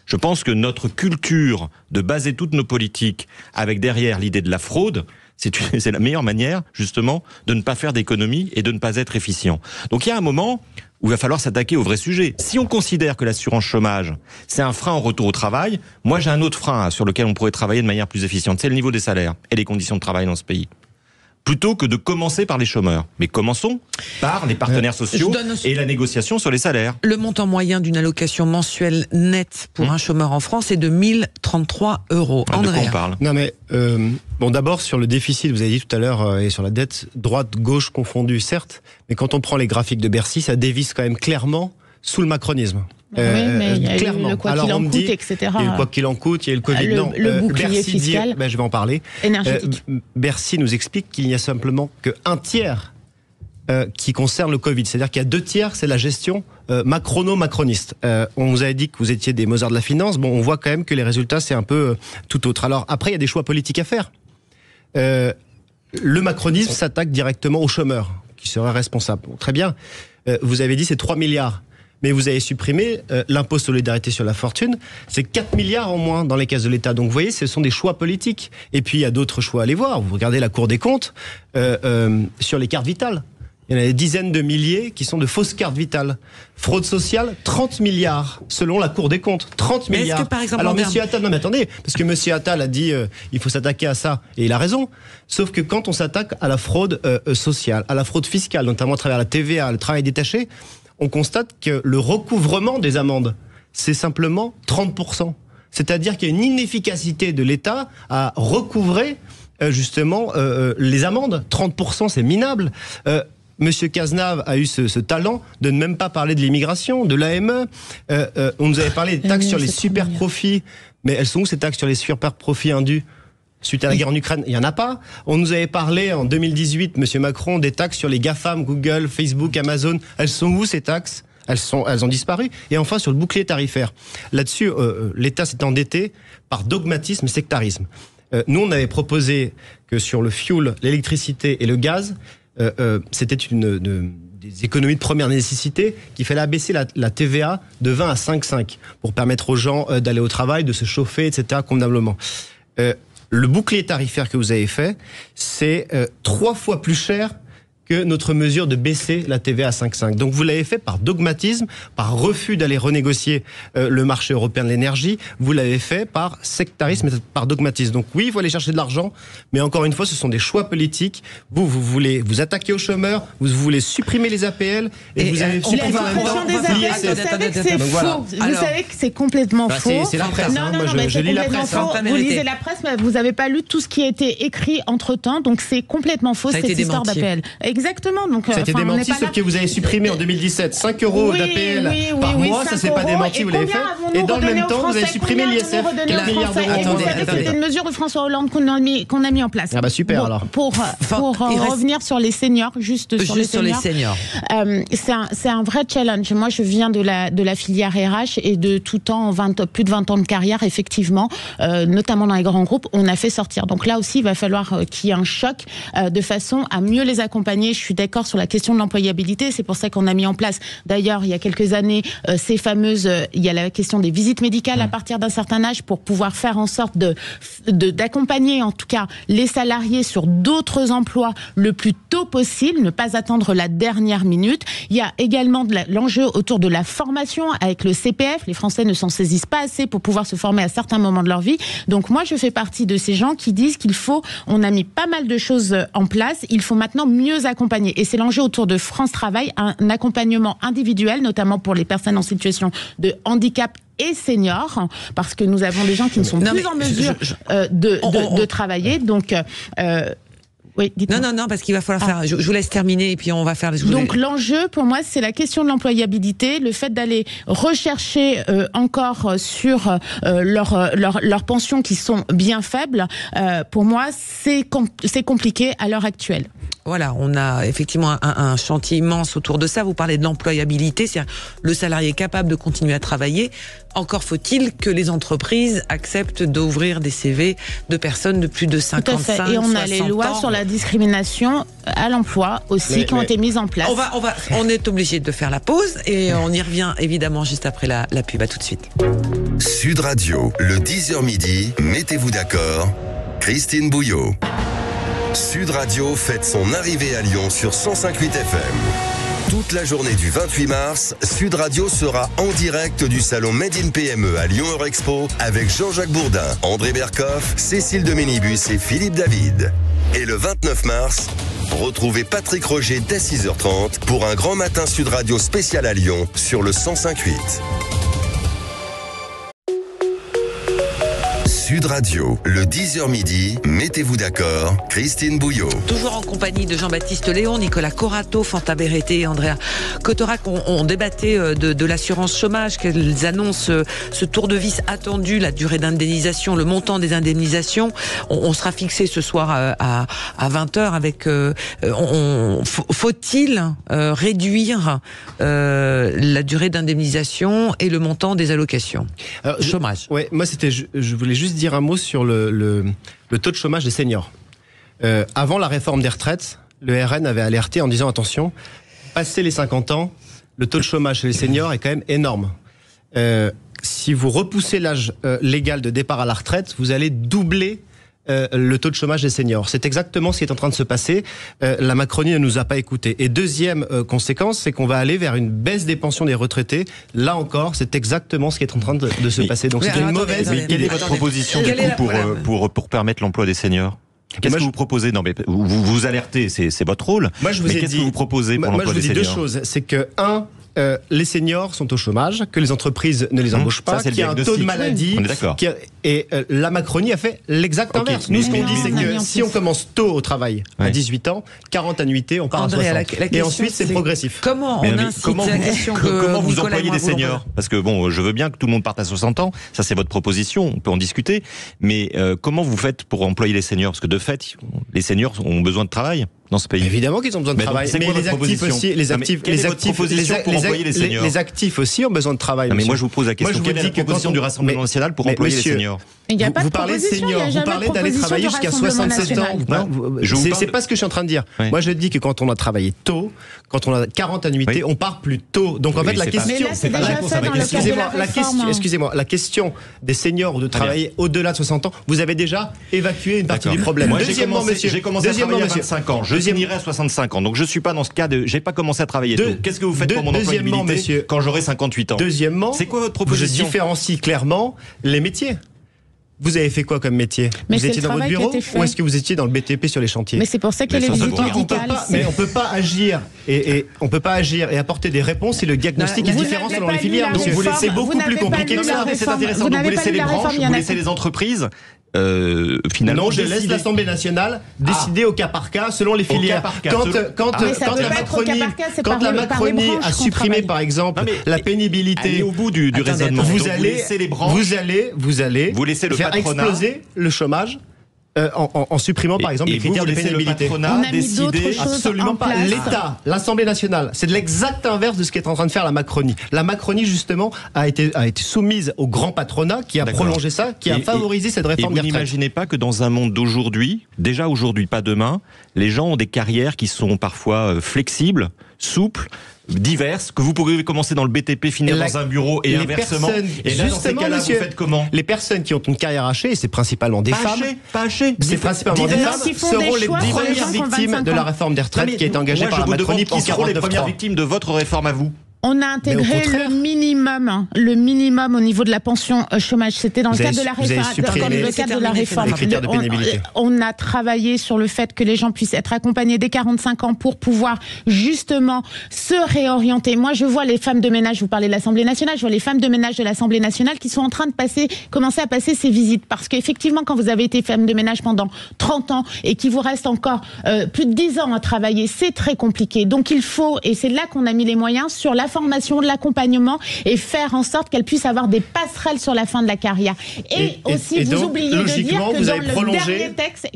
Je pense que notre culture de baser toutes nos politiques avec derrière l'idée de la fraude, c'est la meilleure manière, justement, de ne pas faire d'économies et de ne pas être efficient. Donc, il y a un moment où il va falloir s'attaquer au vrai sujet. Si on considère que l'assurance chômage, c'est un frein au retour au travail, moi j'ai un autre frein sur lequel on pourrait travailler de manière plus efficiente, c'est le niveau des salaires et les conditions de travail dans ce pays. Plutôt que de commencer par les chômeurs. Mais commençons par les partenaires sociaux et la négociation sur les salaires. Le montant moyen d'une allocation mensuelle nette pour un chômeur en France est de 1033 €. De quoi on parle ? Non mais, bon d'abord sur le déficit, vous avez dit tout à l'heure, et sur la dette, droite-gauche confondue certes, mais quand on prend les graphiques de Bercy, ça dévisse quand même clairement sous le macronisme. Oui, mais il y a clairement. eu le quoi qu'il en coûte, etc. Il y a eu le quoi qu'il en coûte, il y a eu le Covid. Le bouclier Bercy fiscal. je vais en parler. Énergétique. Bercy nous explique qu'il n'y a simplement qu'un tiers qui concerne le Covid. C'est-à-dire qu'il y a 2 tiers, c'est la gestion macroniste. On vous avait dit que vous étiez des Mozart de la finance. Bon, on voit quand même que les résultats, c'est un peu tout autre. Alors après, il y a des choix politiques à faire. Le macronisme s'attaque directement aux chômeurs, qui seraient responsables. Bon, très bien. Vous avez dit c'est 3 milliards. Mais vous avez supprimé l'impôt solidarité sur la fortune, c'est 4 milliards en moins dans les caisses de l'État. Donc vous voyez, ce sont des choix politiques. Et puis il y a d'autres choix à aller voir. Vous regardez la Cour des comptes sur les cartes vitales. Il y en a des dizaines de milliers qui sont de fausses cartes vitales. Fraude sociale, 30 milliards, selon la Cour des comptes. 30 Mais milliards. est-ce que, par exemple, alors, monsieur Attal, non mais attendez, parce que monsieur Attal a dit il faut s'attaquer à ça, et il a raison. Sauf que quand on s'attaque à la fraude sociale, à la fraude fiscale, notamment à travers la TVA, le travail détaché, on constate que le recouvrement des amendes, c'est simplement 30%. C'est-à-dire qu'il y a une inefficacité de l'État à recouvrer justement les amendes. 30%, c'est minable. Monsieur Cazenave a eu ce talent de ne même pas parler de l'immigration, de l'AME. On nous avait parlé des taxes sur les super profits, mais elles sont où ces taxes sur les super profits indus ? Suite à la guerre en Ukraine, il n'y en a pas. On nous avait parlé en 2018, monsieur Macron, des taxes sur les GAFAM, Google, Facebook, Amazon. Elles sont où ces taxes ? Elles ont disparu. Et enfin, sur le bouclier tarifaire. Là-dessus, l'État s'est endetté par dogmatisme et sectarisme. Nous, on avait proposé que sur le fioul, l'électricité et le gaz, c'était des économies de première nécessité, qu'il fallait abaisser la TVA de 20 à 5,5 pour permettre aux gens d'aller au travail, de se chauffer, etc., convenablement. Le bouclier tarifaire que vous avez fait, c'est 3 fois plus cher que notre mesure de baisser la TVA à 5,5. Donc vous l'avez fait par dogmatisme, par refus d'aller renégocier le marché européen de l'énergie. Vous l'avez fait par sectarisme et par dogmatisme. Donc oui, il faut aller chercher de l'argent, mais encore une fois, ce sont des choix politiques. Vous voulez vous attaquer aux chômeurs, vous voulez supprimer les APL, et vous avez supprimé la suppression des APL, vous savez que c'est faux. Vous savez que c'est complètement faux. C'est la presse. Non, moi, je lis la presse. Vous lisez la presse, mais vous n'avez pas lu tout ce qui a été écrit entre-temps, donc c'est complètement faux, cette histoire d'APL. Exactement. Donc, ça a été démenti, sauf que vous avez supprimé en 2017 5 € d'APL par mois, ça c'est pas démenti, vous l'avez fait. Et dans le même temps, vous avez supprimé l'ISF, 4 milliards d'euros. Et vous savez que c'était une mesure de François Hollande qu'on a mis en place. Ah bah super bon, alors. Pour revenir sur les seniors, juste sur les seniors. C'est un vrai challenge. Moi, je viens de la filière RH et de tout temps, plus de 20 ans de carrière, effectivement, notamment dans les grands groupes, on a fait sortir. Donc là aussi, il va falloir qu'il y ait un choc de façon à mieux les accompagner. Je suis d'accord sur la question de l'employabilité, c'est pour ça qu'on a mis en place, d'ailleurs, il y a quelques années, ces fameuses, il y a la question des visites médicales à partir d'un certain âge pour pouvoir faire en sorte d'accompagner, en tout cas, les salariés sur d'autres emplois le plus tôt possible, ne pas attendre la dernière minute. Il y a également l'enjeu autour de la formation avec le CPF. Les Français ne s'en saisissent pas assez pour pouvoir se former à certains moments de leur vie. Donc moi, je fais partie de ces gens qui disent on a mis pas mal de choses en place, il faut maintenant mieux accompagner. Et c'est l'enjeu autour de France Travail, un accompagnement individuel, notamment pour les personnes en situation de handicap et seniors, parce que nous avons des gens qui ne sont plus en mesure de travailler. Donc, oui, dites-moi. Non, parce qu'il va falloir faire. Je vous laisse terminer et puis on va faire. Donc l'enjeu pour moi, c'est la question de l'employabilité, le fait d'aller rechercher encore sur leurs pensions qui sont bien faibles. Pour moi, c'est compliqué à l'heure actuelle. Voilà, on a effectivement un chantier immense autour de ça. Vous parlez de l'employabilité, c'est-à-dire le salarié est capable de continuer à travailler. Encore faut-il que les entreprises acceptent d'ouvrir des CV de personnes de plus de 55, 60 ans. Et on a les lois sur la discrimination à l'emploi aussi qui ont été mises en place. On est obligé de faire la pause et on y revient évidemment juste après la pub. À tout de suite. Sud Radio, le 10h midi, mettez-vous d'accord, Christine Bouillot. Sud Radio fête son arrivée à Lyon sur 105.8 FM. Toute la journée du 28 mars, Sud Radio sera en direct du salon Made in PME à Lyon Eurexpo avec Jean-Jacques Bourdin, André Berkoff, Cécile de Ménibus et Philippe David. Et le 29 mars, retrouvez Patrick Roger dès 6h30 pour un grand matin Sud Radio spécial à Lyon sur le 105.8. Sud Radio, le 10h midi, mettez-vous d'accord, Christine Bouillot. Toujours en compagnie de Jean-Baptiste Léon, Nicolas Corato, Fanta Berreté et Andrea Cottorac. On débattait de l'assurance chômage, qu'elles annoncent ce tour de vis attendu, la durée d'indemnisation, le montant des indemnisations. On sera fixé ce soir à 20h avec... faut-il réduire la durée d'indemnisation et le montant des allocations chômage? Ouais, moi je voulais juste dire un mot sur le taux de chômage des seniors. Avant la réforme des retraites, le RN avait alerté en disant attention, passé les 50 ans, le taux de chômage chez les seniors est quand même énorme. Si vous repoussez l'âge légal de départ à la retraite, vous allez doubler le taux de chômage des seniors. C'est exactement ce qui est en train de se passer. La Macronie ne nous a pas écoutés. Et deuxième conséquence, c'est qu'on va aller vers une baisse des pensions des retraités. Là encore, c'est exactement ce qui est en train de se passer. Donc c'est une mauvaise... Quelle est votre proposition du coup pour permettre l'emploi des seniors ? Qu'est-ce que vous proposez ? Non, mais vous alertez, c'est votre rôle. Moi, je vous ai dit, qu'est-ce que vous proposez pour l'emploi des seniors ? Moi, je vous dis deux choses. C'est que, les seniors sont au chômage, que les entreprises ne les embauchent pas, qu'il y a un taux de maladie. On est d'accord. Et la Macronie a fait l'exact inverse. Nous, ce qu'on dit, c'est que si on commence tôt au travail, à 18 ans, 40 annuités, on part à 60. Et ensuite, c'est progressif. Comment on incite la question comment vous employez les seniors ? Parce que bon, je veux bien que tout le monde parte à 60 ans, ça c'est votre proposition, on peut en discuter, mais comment vous faites pour employer les seniors ? Parce que de fait, les seniors ont besoin de travail dans ce pays. Évidemment qu'ils ont besoin de travail, mais les actifs aussi, les actifs aussi ont besoin de travail. Non, mais moi je vous pose la question, quelle est la proposition du Rassemblement national pour employer les seniors ? Il n'y a pas de proposition, il n'y a jamais vous parlez d'aller travailler jusqu'à 67 ans. C'est pas ce que je suis en train de dire. Oui. Moi je dis que quand on a travaillé tôt, quand on a 40 annuités, on part plus tôt. Donc en fait la question, excusez-moi, la question des seniors ou de travailler au-delà de 60 ans, vous avez déjà évacué une partie du problème. Moi j'ai commencé à travailler à 25 ans. Je finirai à 65 ans. Donc je suis pas dans ce cas de j'ai pas commencé à travailler tôt. Qu'est-ce que vous faites pour mon employabilité quand j'aurai 58 ans ? Deuxièmement, c'est quoi votre proposition ? Je différencie clairement les métiers. Vous avez fait quoi comme métier ? Vous étiez dans votre bureau ou est-ce que vous étiez dans le BTP sur les chantiers ? Mais c'est pour ça qu'il y a les visites médicales. Mais on peut pas agir et apporter des réponses si le diagnostic est différent selon les filières. Donc c'est beaucoup plus compliqué que ça. Mais c'est intéressant. Donc vous laissez les branches, vous laissez les entreprises. Finalement, non, je laisse l'Assemblée nationale décider au cas par cas selon les filières. Quand la Macronie a supprimé, par exemple, la pénibilité, allez au bout du raisonnement. Vous allez faire exploser le chômage. En supprimant par exemple les critères de pénibilité. On a mis d'autres choses absolument pas. L'État, l'Assemblée nationale, c'est de l'exact inverse de ce qu'est en train de faire la Macronie. La Macronie justement a été soumise au grand patronat qui a prolongé ça, qui a favorisé cette réforme des retraites. Vous n'imaginez pas que dans un monde d'aujourd'hui, déjà aujourd'hui, pas demain, les gens ont des carrières qui sont parfois flexibles, souples, diverses, que vous pouvez commencer dans le BTP, finir dans un bureau et inversement. Et là, dans ces cas-là, vous faites comment ? Les personnes qui ont une carrière hachée, et c'est principalement des femmes. C'est principalement des femmes, seront les premières victimes de la réforme des retraites qui a été engagée par la Macronie en 49.3. Qui seront les premières victimes de votre réforme à vous ? On a intégré le minimum au niveau de la pension chômage. C'était dans le cadre de la réforme. On a travaillé sur le fait que les gens puissent être accompagnés dès 45 ans pour pouvoir justement se réorienter. Moi, je vois les femmes de ménage, vous parlez de l'Assemblée nationale, je vois les femmes de ménage de l'Assemblée nationale qui sont en train de commencer à passer ces visites. Parce qu'effectivement, quand vous avez été femme de ménage pendant 30 ans et qu'il vous reste encore plus de 10 ans à travailler, c'est très compliqué. Donc il faut, et c'est là qu'on a mis les moyens, sur la formation, de l'accompagnement et faire en sorte qu'elle puisse avoir des passerelles sur la fin de la carrière. Et aussi, vous oubliez de dire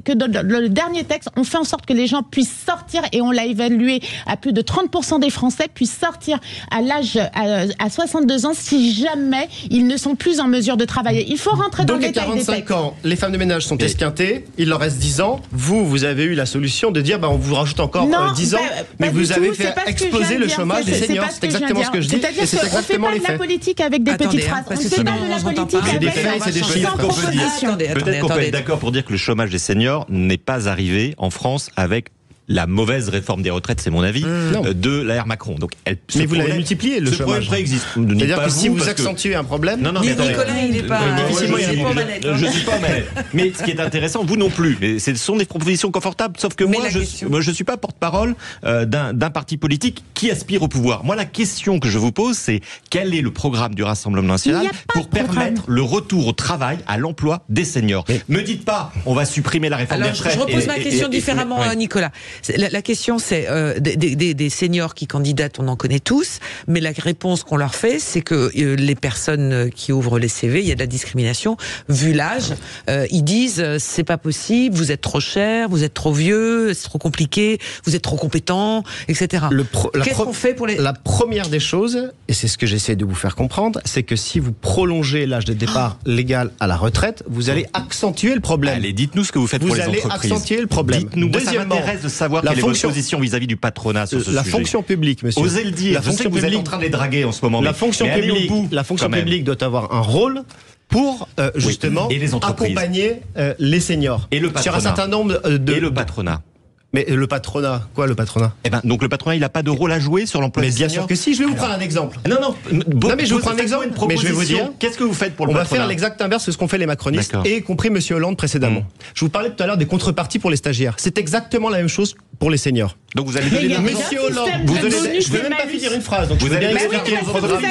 que dans le dernier texte, on fait en sorte que les gens puissent sortir, et on l'a évalué à plus de 30% des Français puissent sortir à l'âge à 62 ans si jamais ils ne sont plus en mesure de travailler. Il faut rentrer dans le détail des textes. Donc à 45 ans, les femmes de ménage sont esquintées, il leur reste 10 ans. Vous avez eu la solution de dire on vous rajoute encore 10 ans, mais vous avez fait exploser le chômage des seniors. C'est exactement ce que je dis, et c'est exactement les faits. On fait pas de la politique avec des petites phrases. On fait pas de la politique avec des faits, c'est des chiffres. Peut-être qu'on peut être d'accord pour dire que le chômage des seniors n'est pas arrivé en France avec la mauvaise réforme des retraites, c'est mon avis, de l'ère Macron. Donc, mais vous l'avez multiplié, le chômage. Ce problème préexiste. C'est-à-dire que si vous accentuez un problème... Non, mais Nicolas, il n'est pas... Je ne suis pas en manette. Mais ce qui est intéressant, vous non plus. Mais ce sont des propositions confortables, sauf que moi, je suis pas porte-parole d'un parti politique qui aspire au pouvoir. Moi, la question que je vous pose, c'est quel est le programme du Rassemblement national pour permettre le retour au travail, à l'emploi des seniors. Me dites pas, on va supprimer la réforme des retraites. Je repose ma question différemment, Nicolas. La question, c'est des seniors qui candidatent, on en connaît tous, mais la réponse qu'on leur fait, c'est que les personnes qui ouvrent les CV, il y a de la discrimination. Vu l'âge, ils disent c'est pas possible, vous êtes trop cher, vous êtes trop vieux, c'est trop compliqué, vous êtes trop compétent, etc. Qu'est-ce qu'on fait pour les... La première des choses, et c'est ce que j'essaie de vous faire comprendre, c'est que si vous prolongez l'âge de départ légal à la retraite, vous allez accentuer le problème. Allez, dites-nous ce que vous faites pour les entreprises. Vous allez accentuer le problème. Dites-nous, ça m'intéresse de savoir quelle est votre position vis-à-vis du patronat sur ce sujet. La fonction publique, monsieur. Osez le dire. Je sais que vous êtes en train de les draguer en ce moment. La fonction publique doit avoir un rôle pour justement accompagner les seniors. Et le patronat. Sur un certain nombre de... Et le patronat. Mais le patronat, quoi le patronat ? Donc le patronat, il n'a pas de rôle à jouer sur l'emploi des seniors ? Mais bien sûr que si, je vais vous prendre un exemple. Non, mais je vous prends un exemple, mais je vais vous dire... Qu'est-ce que vous faites pour le patronat ? On va faire l'exact inverse de ce qu'ont fait les macronistes, et y compris M. Hollande précédemment. Je vous parlais tout à l'heure des contreparties pour les stagiaires. C'est exactement la même chose pour les seniors. Donc vous allez donner M. Hollande, je ne vais même pas finir une phrase, donc vous allez expliquer le programme.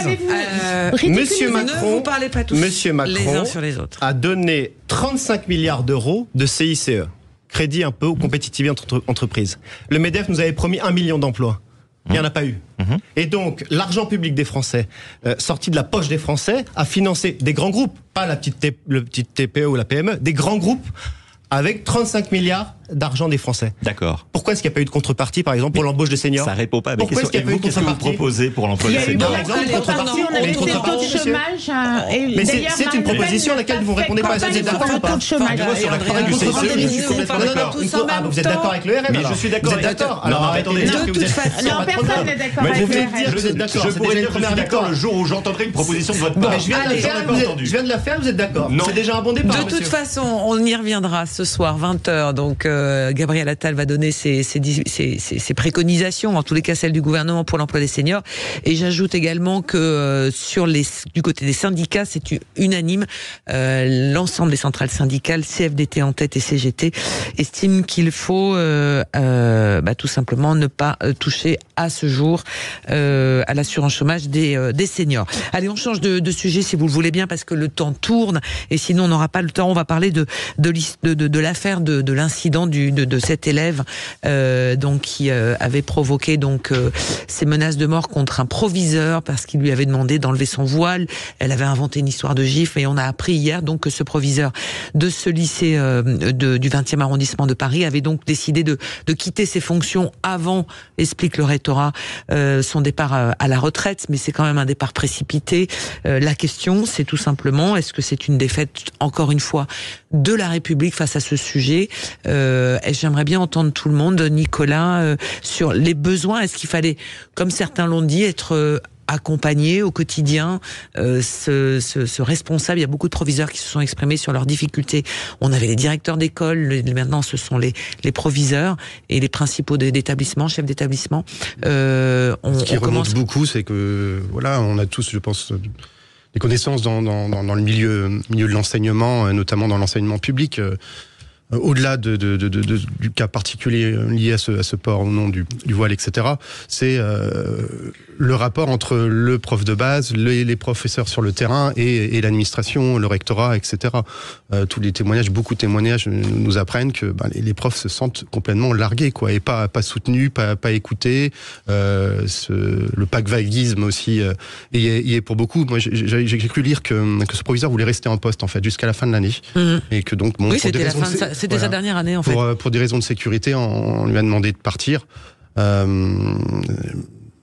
Monsieur Macron, les uns sur les autres, a donné 35 milliards d'euros de CICE. Crédit un peu aux compétitivité entre entreprises. Le MEDEF nous avait promis 1 million d'emplois. Il n'y en a pas eu. Et donc, l'argent public des Français, sorti de la poche des Français, a financé des grands groupes, pas le petit TPE ou la PME, des grands groupes avec 35 milliards d'argent des Français. D'accord. Pourquoi est-ce qu'il n'y a pas eu de contrepartie, par exemple, pour l'embauche des seniors ? Ça répond pas à mes questions. Qu'est-ce que vous proposez pour l'emploi des seniors ? Par exemple, mais c'est une proposition à laquelle vous ne répondez pas. Est-ce que vous êtes d'accord ou pas ? Vous êtes d'accord avec le RN ? Mais je suis d'accord. Vous êtes d'accord ? Alors attendez. Non, personne n'est d'accord avec le RN. Vous êtes d'accord. Je pourrais dire que je suis d'accord le jour où j'entendrai une proposition de votre part. Je viens de la faire, vous êtes d'accord ? C'est déjà un bon départ. De toute façon, on y reviendra ce soir, 20h. Donc, Gabriel Attal va donner ses préconisations, en tous les cas celles du gouvernement pour l'emploi des seniors. Et j'ajoute également que du côté des syndicats, c'est unanime. L'ensemble des centrales syndicales, CFDT en tête et CGT, estiment qu'il faut tout simplement ne pas toucher à ce jour à l'assurance chômage des seniors. Allez, on change de sujet si vous le voulez bien, parce que le temps tourne et sinon on n'aura pas le temps. On va parler de l'affaire de l'incident de cet élève qui avait provoqué ces menaces de mort contre un proviseur parce qu'il lui avait demandé d'enlever son voile. Elle avait inventé une histoire de gifle et on a appris hier que ce proviseur de ce lycée du 20e arrondissement de Paris avait donc décidé de quitter ses fonctions avant, explique le rectorat, son départ à la retraite, mais c'est quand même un départ précipité. La question, c'est tout simplement, est-ce que c'est une défaite, encore une fois, de la République face à ce sujet ? J'aimerais bien entendre tout le monde, Nicolas, sur les besoins. Est-ce qu'il fallait, comme certains l'ont dit, être accompagner au quotidien ce responsable? Il y a beaucoup de proviseurs qui se sont exprimés sur leurs difficultés. On avait les directeurs d'école, maintenant ce sont les proviseurs et les principaux d'établissement, chefs d'établissement. Ce qui remonte beaucoup, c'est que on a tous, je pense, des connaissances dans le milieu de l'enseignement, notamment dans l'enseignement public. Au-delà du cas particulier lié à ce port ou non du voile, etc., c'est le rapport entre le prof de base, les professeurs sur le terrain et l'administration, le rectorat, etc. Tous les témoignages, beaucoup de témoignages nous apprennent que les profs se sentent complètement largués, et pas soutenus, pas écoutés. Le pack-vaguisme aussi y est pour beaucoup. Moi, j'ai cru lire que ce proviseur voulait rester en poste en fait jusqu'à la fin de l'année, et que donc c'était sa dernière année en fait. Pour des raisons de sécurité, on lui a demandé de partir.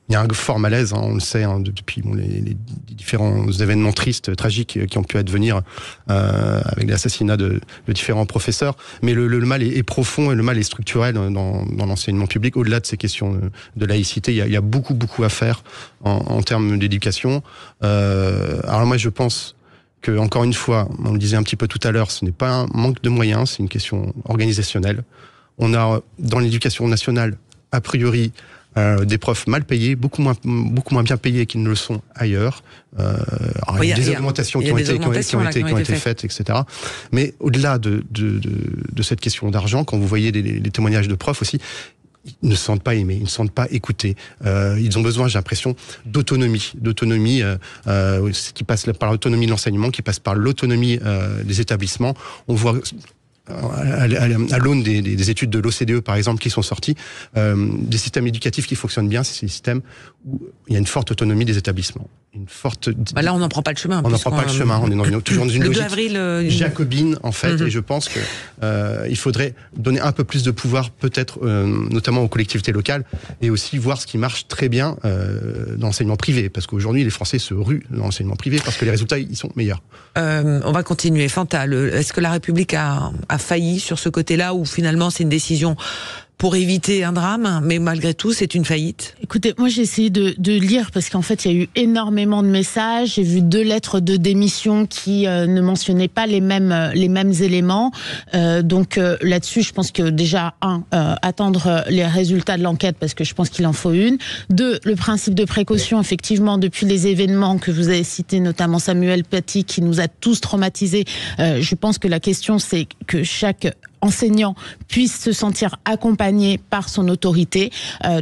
Il y a un fort malaise, on le sait, depuis les différents événements tristes, tragiques qui ont pu advenir avec l'assassinat de différents professeurs. Mais le mal est profond et le mal est structurel dans l'enseignement public. Au-delà de ces questions de laïcité, il y a beaucoup à faire en termes d'éducation. Alors moi, je pense que, encore une fois, on le disait un petit peu tout à l'heure, ce n'est pas un manque de moyens, c'est une question organisationnelle. On a dans l'éducation nationale, a priori, des profs mal payés, beaucoup moins bien payés qu'ils ne le sont ailleurs. Il y a des augmentations qui ont été faites, etc. Mais au-delà de cette question d'argent, quand vous voyez les témoignages de profs aussi, ils ne se sentent pas aimés, ils ne se sentent pas écoutés. Ils ont besoin, j'ai l'impression, d'autonomie qui passe par l'autonomie de l'enseignement, qui passe par l'autonomie des établissements. On voit à l'aune des études de l'OCDE, par exemple, qui sont sorties, des systèmes éducatifs qui fonctionnent bien, c'est des systèmes où il y a une forte autonomie des établissements. Là, on n'en prend pas le chemin. On n'en prend pas le chemin. On est toujours dans une logique jacobine, en fait. Mm-hmm. Et je pense que il faudrait donner un peu plus de pouvoir, peut-être, notamment aux collectivités locales, et aussi voir ce qui marche très bien dans l'enseignement privé. Parce qu'aujourd'hui, les Français se ruent dans l'enseignement privé parce que les résultats, ils sont meilleurs. On va continuer. Fanta, est-ce que la République a failli sur ce côté-là, ou finalement c'est une décision pour éviter un drame, mais malgré tout, c'est une faillite? Écoutez, moi j'ai essayé de lire, parce qu'en fait, il y a eu énormément de messages. J'ai vu 2 lettres de démission qui ne mentionnaient pas les mêmes éléments. Donc là-dessus, je pense que déjà, attendre les résultats de l'enquête, parce que je pense qu'il en faut une. 2, le principe de précaution, effectivement, depuis les événements que vous avez cités, notamment Samuel Paty, qui nous a tous traumatisés. Je pense que la question, c'est que chaque enseignant puisse se sentir accompagné par son autorité.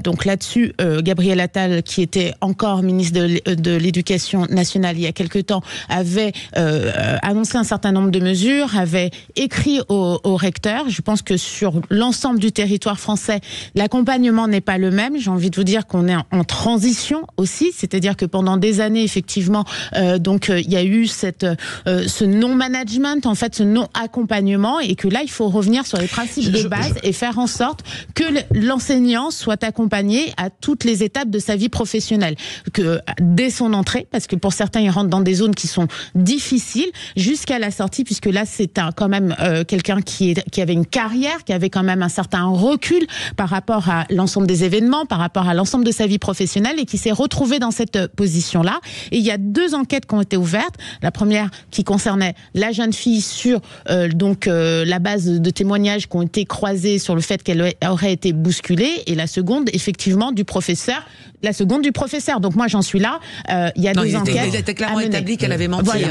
Donc là-dessus, Gabriel Attal, qui était encore ministre de l'Éducation nationale il y a quelque temps, avait annoncé un certain nombre de mesures, avait écrit au recteur. Je pense que sur l'ensemble du territoire français, l'accompagnement n'est pas le même. J'ai envie de vous dire qu'on est en transition aussi, c'est-à-dire que pendant des années, effectivement, il y a eu ce non-management, en fait, ce non-accompagnement, et que là, il faut revenir sur les principes de base et faire en sorte que l'enseignant soit accompagné à toutes les étapes de sa vie professionnelle, que dès son entrée, parce que pour certains, ils rentrent dans des zones qui sont difficiles, jusqu'à la sortie, puisque là, c'est quand même quelqu'un qui avait une carrière, qui avait quand même un certain recul par rapport à l'ensemble des événements, par rapport à l'ensemble de sa vie professionnelle, et qui s'est retrouvé dans cette position-là. Et il y a 2 enquêtes qui ont été ouvertes. La première qui concernait la jeune fille sur la base de témoignages qui ont été croisés sur le fait qu'elle aurait été bousculée, et la seconde, effectivement, du professeur. Donc moi, j'en suis là. Il y a 2 enquêtes. Il était clairement établi qu'elle avait menti. Voilà.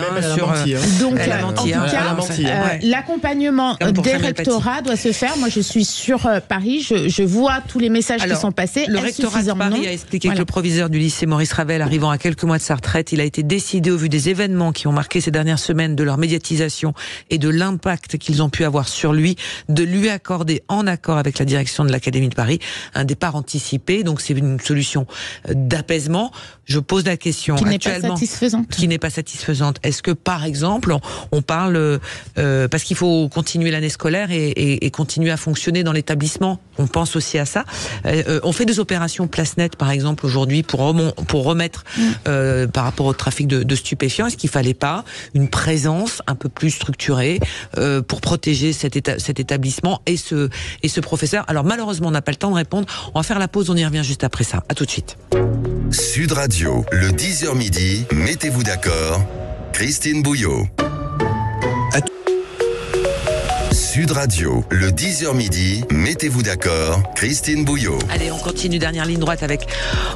Donc, en tout cas, l'accompagnement des rectorats doit se faire. Moi, je suis sur Paris. Je vois tous les messages qui sont passés. Le rectorat de Paris a expliqué que le proviseur du lycée Maurice Ravel, arrivant à quelques mois de sa retraite, il a été décidé, au vu des événements qui ont marqué ces dernières semaines, de leur médiatisation et de l'impact qu'ils ont pu avoir sur lui, de lui accorder, en accord avec la direction de l'Académie de Paris, un départ anticipé. Donc c'est une solution d'apaisement. Je pose la question qui actuellement, qui n'est pas satisfaisante. Est-ce que, par exemple, on parle parce qu'il faut continuer l'année scolaire et continuer à fonctionner dans l'établissement. On pense aussi à ça. On fait des opérations place nette, par exemple, aujourd'hui pour remettre par rapport au trafic de stupéfiants. Est-ce qu'il fallait pas une présence un peu plus structurée pour protéger cet établissement et ce professeur? Alors malheureusement, on n'a pas le temps de répondre. On va faire la pause, on y revient juste après ça. À tout de suite. Sud Radio, le 10h midi, mettez-vous d'accord, Christine Bouillot. Sud Radio, le 10h midi, mettez-vous d'accord, Christine Bouillot. Allez, on continue, dernière ligne droite avec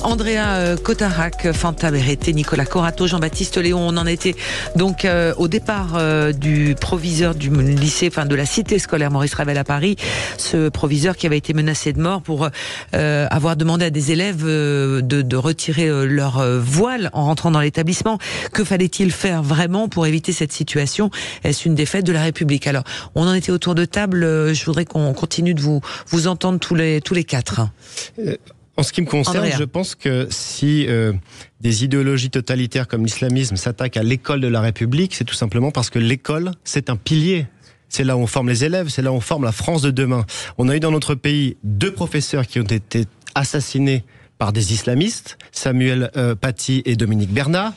Andrea Cotarac, Fanta Berreté, Nicolas Corato, Jean-Baptiste Léon. On en était donc au départ du proviseur du lycée, de la cité scolaire Maurice Ravel à Paris, ce proviseur qui avait été menacé de mort pour avoir demandé à des élèves de retirer leur voile en rentrant dans l'établissement. Que fallait-il faire vraiment pour éviter cette situation? Est-ce une défaite de la République? Alors, on en était autour de table, je voudrais qu'on continue de vous entendre tous les 4. En ce qui me concerne, Andrea, je pense que si des idéologies totalitaires comme l'islamisme s'attaquent à l'école de la République, c'est tout simplement parce que l'école, c'est un pilier. C'est là où on forme les élèves, c'est là où on forme la France de demain. On a eu dans notre pays 2 professeurs qui ont été assassinés par des islamistes, Samuel Paty et Dominique Bernard.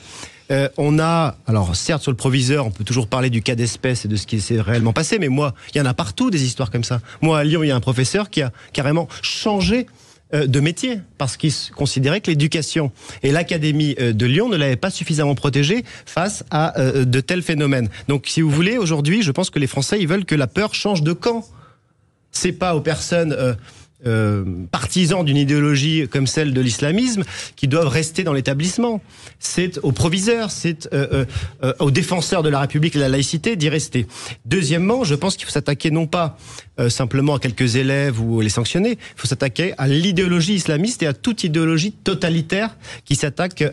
On a, alors certes sur le proviseur, on peut toujours parler du cas d'espèce et de ce qui s'est réellement passé, mais moi, il y en a partout des histoires comme ça. Moi, à Lyon, il y a un professeur qui a carrément changé de métier parce qu'il considérait que l'éducation et l'académie de Lyon ne l'avaient pas suffisamment protégé face à de tels phénomènes. Donc, si vous voulez, aujourd'hui, je pense que les Français, ils veulent que la peur change de camp. c'est pas aux personnes partisans d'une idéologie comme celle de l'islamisme qui doivent rester dans l'établissement. C'est aux proviseurs, c'est aux défenseurs de la République et de la laïcité d'y rester. Deuxièmement, je pense qu'il faut s'attaquer non pas simplement à quelques élèves ou les sanctionner, il faut s'attaquer à l'idéologie islamiste et à toute idéologie totalitaire qui s'attaque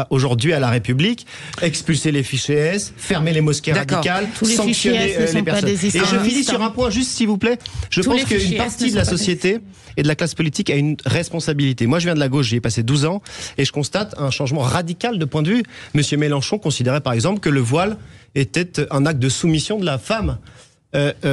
aujourd'hui à la République, expulser les fichiers S, fermer les mosquées radicales, sanctionner les personnes. Et je finis sur un point, juste s'il vous plaît, je pense qu'une partie de la société et de la classe politique a une responsabilité. Moi, je viens de la gauche, j'y ai passé 12 ans, et je constate un changement radical de point de vue. Monsieur Mélenchon considérait par exemple que le voile était un acte de soumission de la femme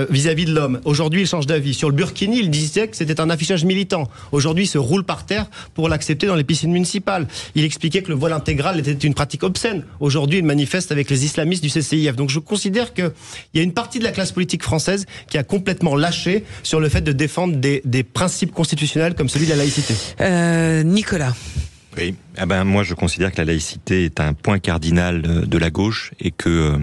vis-à-vis de l'homme. Aujourd'hui, il change d'avis. Sur le burkini, il disait que c'était un affichage militant. Aujourd'hui, il se roule par terre pour l'accepter dans les piscines municipales. Il expliquait que le voile intégral était une pratique obscène. Aujourd'hui, il manifeste avec les islamistes du CCIF. Donc je considère qu'il y a une partie de la classe politique française qui a complètement lâché sur le fait de défendre des principes constitutionnels comme celui de la laïcité. Nicolas. Oui, moi je considère que la laïcité est un point cardinal de la gauche et que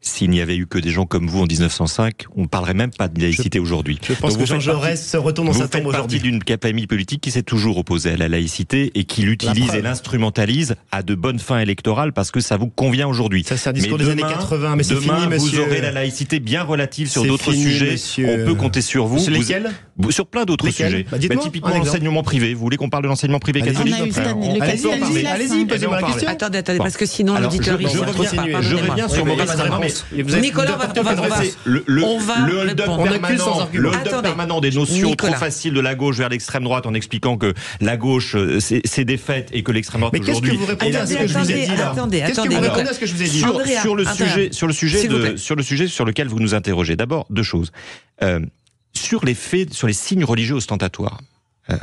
s'il n'y avait eu que des gens comme vous en 1905, on ne parlerait même pas de laïcité aujourd'hui. Je pense que Jean Jaurès se retourne dans sa tombe aujourd'hui. Vous faites partie d'une famille politique qui s'est toujours opposée à la laïcité et qui l'utilise et l'instrumentalise à de bonnes fins électorales parce que ça vous convient aujourd'hui. Ça, c'est un discours des années 80, mais c'est fini, monsieur. Vous aurez la laïcité bien relative sur d'autres sujets. Monsieur. On peut compter sur vous. Sur lesquels ? Sur plein d'autres sujets. Typiquement l'enseignement privé. Vous voulez qu'on parle de l'enseignement privé catholique ? Allez-y, posez-moi la question. Attendez, parce que sinon l'auditeur... Je reviens sur Maurice Ravel. Nicolas, on va le hold-up permanent des notions trop faciles de la gauche vers l'extrême droite en expliquant que la gauche s'est défaite et que l'extrême droite aujourd'hui... Mais qu'est-ce que vous répondez à ce que je vous ai dit là ? Qu'est-ce que vous répondez à ce que je vous ai dit ? Sur le sujet sur lequel vous nous interrogez, d'abord, deux choses. Sur les faits, sur les signes religieux ostentatoires,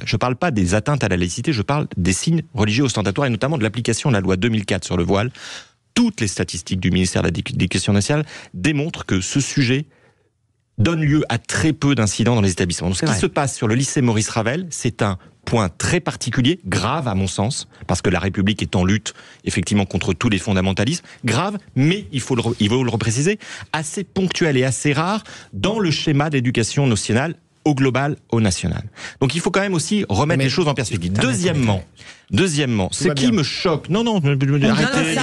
je ne parle pas des atteintes à la laïcité, je parle des signes religieux ostentatoires et notamment de l'application de la loi 2004 sur le voile. Toutes les statistiques du ministère de l'Éducation nationale démontrent que ce sujet donne lieu à très peu d'incidents dans les établissements. Donc, ce qui se passe sur le lycée Maurice Ravel, c'est un point très particulier, grave à mon sens, parce que la République est en lutte effectivement contre tous les fondamentalismes, grave, mais il faut le repréciser, assez ponctuel et assez rare dans le schéma d'éducation nationale, au global, au national. Donc il faut quand même aussi remettre les choses en perspective. Deuxièmement, ce qui me choque... Non, arrêtez de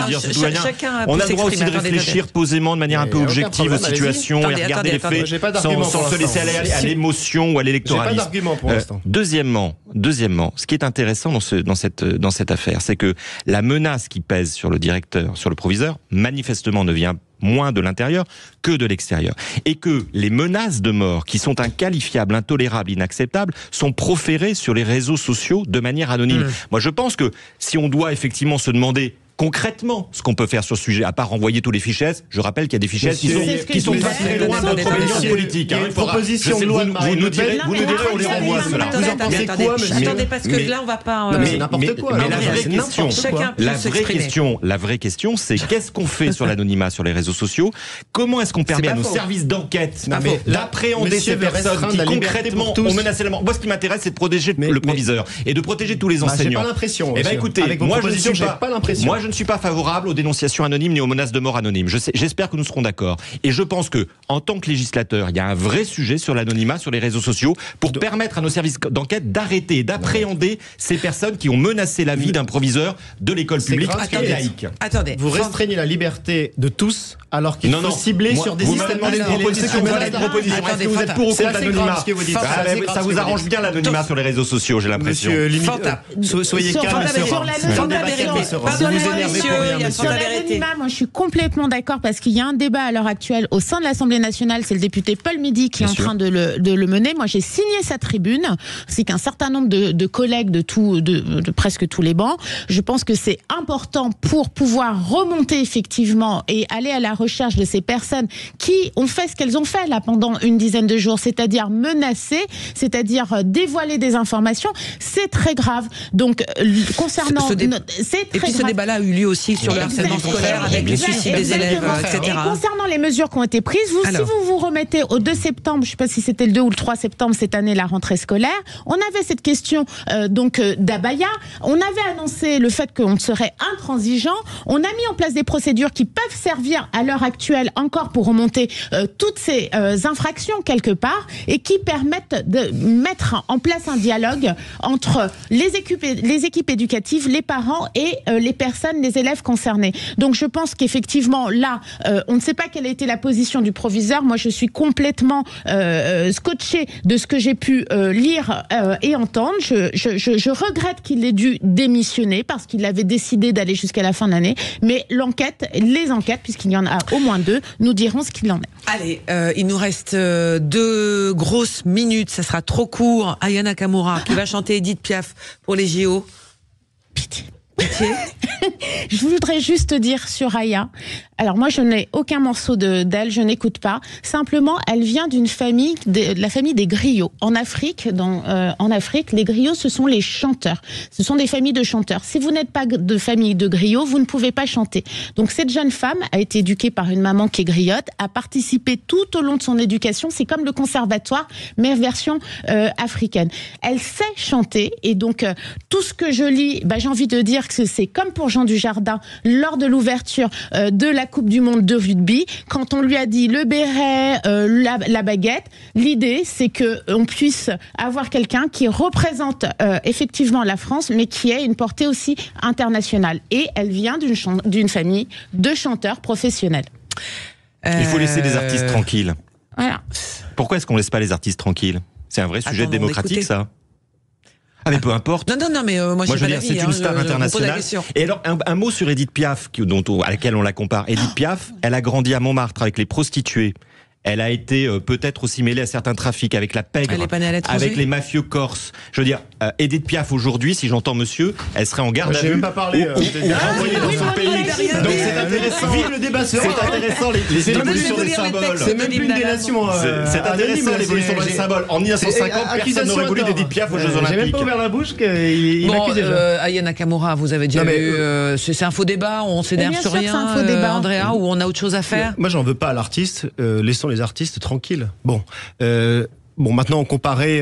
dire tout va bien. On a le droit aussi de réfléchir posément, de manière un peu objective aux situations et regarder les faits sans se laisser aller à l'émotion ou à l'électoralisme. J'ai pas d'argument pour l'instant. Deuxièmement, ce qui est intéressant dans cette affaire, c'est que la menace qui pèse sur le directeur, sur le proviseur, manifestement ne vient moins de l'intérieur que de l'extérieur. Et que les menaces de mort, qui sont inqualifiables, intolérables, inacceptables, sont proférées sur les réseaux sociaux de manière anonyme. Moi, je pense que si on doit effectivement se demander concrètement ce qu'on peut faire sur ce sujet, à part renvoyer tous les fichiers S, je rappelle qu'il y a des fichiers S qui sont très loin de notre opinion politique. Une proposition de loi de Marine Le Pen. Vous nous direz, on les renvoie, cela. Vous en pensez quoi, monsieur ? Attendez, parce que là, on va pas... Mais c'est n'importe quoi. Mais la vraie question, c'est qu'est-ce qu'on fait sur l'anonymat sur les réseaux sociaux ? Comment est-ce qu'on permet à nos services d'enquête d'appréhender ces personnes qui concrètement ont menacé la mort ? Moi, ce qui m'intéresse, c'est de protéger le proviseur et de protéger tous les enseignants. J'ai pas l'impression. Eh bien, écoutez, moi, je ne suis pas favorable aux dénonciations anonymes ni aux menaces de mort anonymes. J'espère que nous serons d'accord. Et je pense que, en tant que législateur, il y a un vrai sujet sur l'anonymat, sur les réseaux sociaux, pour permettre à nos services d'enquête d'arrêter, d'appréhender ces personnes qui ont menacé la vie d'un proviseur de l'école publique et laïque. Attendez. Vous restreignez la liberté de tous, alors qu'il faut cibler sur des systèmes Est-ce que vous êtes pour ou contre l'anonymat ? Ça vous arrange bien l'anonymat sur les réseaux sociaux, j'ai l'impression. Soyez calme. Sur l'anonymat, moi je suis complètement d'accord parce qu'il y a un débat à l'heure actuelle au sein de l'Assemblée nationale, c'est le député Paul Midi qui est en train de le mener. Moi j'ai signé sa tribune, ainsi qu'un certain nombre de collègues de presque tous les bancs. Je pense que c'est important pour pouvoir remonter effectivement et aller à la recherche de ces personnes qui ont fait ce qu'elles ont fait là pendant une dizaine de jours, c'est-à-dire menacer, c'est-à-dire dévoiler des informations. C'est très grave. Donc concernant... Et puis ce débat-là a eu lieu aussi sur le harcèlement scolaire avec les suicides des élèves, etc. Et concernant les mesures qui ont été prises, si vous vous remettez au 2 septembre, je ne sais pas si c'était le 2 ou le 3 septembre cette année, la rentrée scolaire, on avait cette question d'abaya, on avait annoncé le fait qu'on serait intransigeant, on a mis en place des procédures qui peuvent servir à l'heure actuelle encore pour remonter toutes ces infractions quelque part et qui permettent de mettre en place un dialogue entre les équipes éducatives, les parents et les personnes, les élèves concernés. Donc je pense qu'effectivement là, on ne sait pas quelle a été la position du proviseur. Moi je suis complètement scotchée de ce que j'ai pu lire et entendre. Je regrette qu'il ait dû démissionner parce qu'il avait décidé d'aller jusqu'à la fin de l'année. Mais les enquêtes, puisqu'il y en a au moins 2, nous diront ce qu'il en est. Allez, il nous reste 2 grosses minutes, ça sera trop court. Aya Nakamura qui va chanter Edith Piaf pour les JO. Pitié. Pitié. Je voudrais juste dire sur Aya, alors moi je n'ai aucun morceau d'elle, je n'écoute pas. Simplement, elle vient d'une famille, de la famille des griots. En Afrique, les griots, ce sont les chanteurs. Ce sont des familles de chanteurs. Si vous n'êtes pas de famille de griots, vous ne pouvez pas chanter. Donc cette jeune femme a été éduquée par une maman qui est griotte, a participé tout au long de son éducation. C'est comme le conservatoire, mais version africaine. Elle sait chanter et donc tout ce que je lis, j'ai envie de dire que c'est comme pour Jean Dujardin lors de l'ouverture de la Coupe du Monde de rugby, quand on lui a dit le béret, la baguette, l'idée c'est qu'on puisse avoir quelqu'un qui représente effectivement la France, mais qui ait une portée aussi internationale. Et elle vient d'une famille de chanteurs professionnels. Il faut laisser les artistes tranquilles. Voilà. Pourquoi est-ce qu'on laisse pas les artistes tranquilles? C'est un vrai sujet démocratique, ça. Ah mais peu importe. Non, mais moi je veux dire, c'est une star internationale. Et alors, un mot sur Edith Piaf, à laquelle on la compare. Edith Piaf, elle a grandi à Montmartre avec les prostituées. Elle a été peut-être aussi mêlée à certains trafics avec la pègre, avec les mafieux corses. Je veux dire, Edith Piaf aujourd'hui, si j'entends monsieur, elle serait en garde à vue. J'ai même pas parlé. Renvoyée dans son pays. Donc c'est intéressant. Vive le débat. C'est intéressant les évolutions des symboles. C'est même plus une délation. C'est intéressant l'évolution des symboles. En 1950, personne n'aurait voulu d'Edith Piaf aux Jeux Olympiques. J'ai même pas ouvert la bouche qu'il m'accuse déjà. Aya Nakamura, vous avez déjà vu. C'est un faux débat. On s'énerve sur rien. C'est un faux débat, Andrea, ou on a autre chose à faire. Moi, j'en veux pas à l'artiste. Laissons les artistes tranquilles. Bon, maintenant, on comparait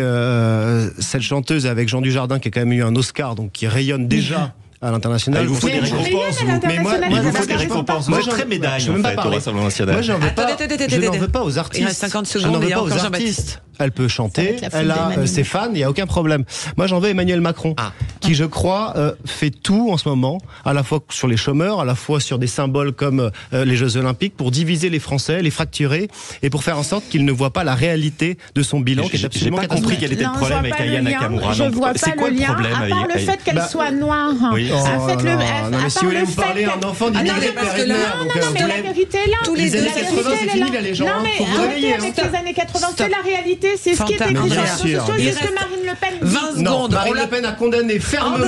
cette chanteuse avec Jean Dujardin, qui a quand même eu un Oscar, donc qui rayonne déjà à l'international. Il vous faut des récompenses. Mais moi, il vous faut des récompenses. Moi, je très médaille, en fait, au Rassemblement national. Moi, je n'en veux pas aux artistes. Il reste 50 secondes. Je n'en veux pas aux artistes. Elle peut chanter, elle a ses fans, il n'y a aucun problème. Moi, j'en veux Emmanuel Macron, qui, je crois, fait tout en ce moment, à la fois sur les chômeurs, à la fois sur des symboles comme les Jeux Olympiques, pour diviser les Français, les fracturer, et pour faire en sorte qu'ils ne voient pas la réalité de son bilan, qui est absolument catastrophique. J'ai pas compris quel était le problème avec Aya Nakamura. Je vois pas le lien, à part le fait qu'elle soit noire. Non, mais si vous voulez me parler un enfant d'immigré périphérique. Non, mais la vérité est là. Tous les années 80, c'est fini, là, les gens. Non, mais arrêtez avec les années 80, c'est la réalité. C'est ce qui est écrit sur les réseaux sociaux, c'est ce que Marine Le Pen dit. 20 secondes. Marine Le Pen a condamné fermement.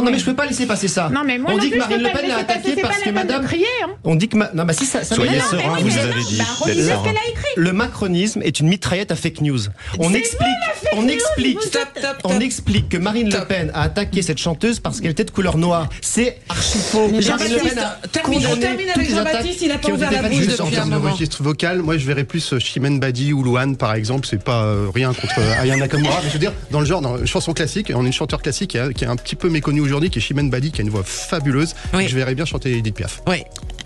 Non, mais je peux pas laisser passer ça. Non, mais moi, on dit que Marine Le Pen l'a attaqué parce que madame. On dit que non, bah si ça. Soyez serein, vous avez dit. Relisez ce qu'elle a écrit. Le macronisme est une mitraillette à fake news. On explique que Marine Le Pen a attaqué cette chanteuse parce qu'elle était de couleur noire. C'est archi faux. On termine avec Jean-Baptiste, il a pas ouvert la bouche depuis un moment. En registre vocal, moi je verrais plus Chimène Badi ou Louane par exemple. C'est pas rien contre Aya Nakamura, mais je veux dire dans le genre, dans une chanson classique, on est une chanteur classique qui est un petit peu méconnue aujourd'hui, qui est Chimène Badi, qui a une voix fabuleuse. Je verrais bien chanter Edith Piaf. Oui.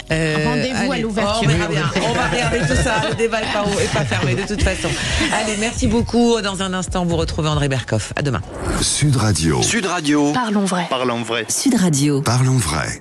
Rendez-vous à l'ouverture. On va regarder tout ça. Le débat est pas fermé de toute façon. Allez, merci beaucoup. Dans un instant, vous retrouvez André Berkoff. À demain. Sud Radio. Sud Radio. Parlons vrai. Parlons vrai. Sud Radio. Parlons vrai.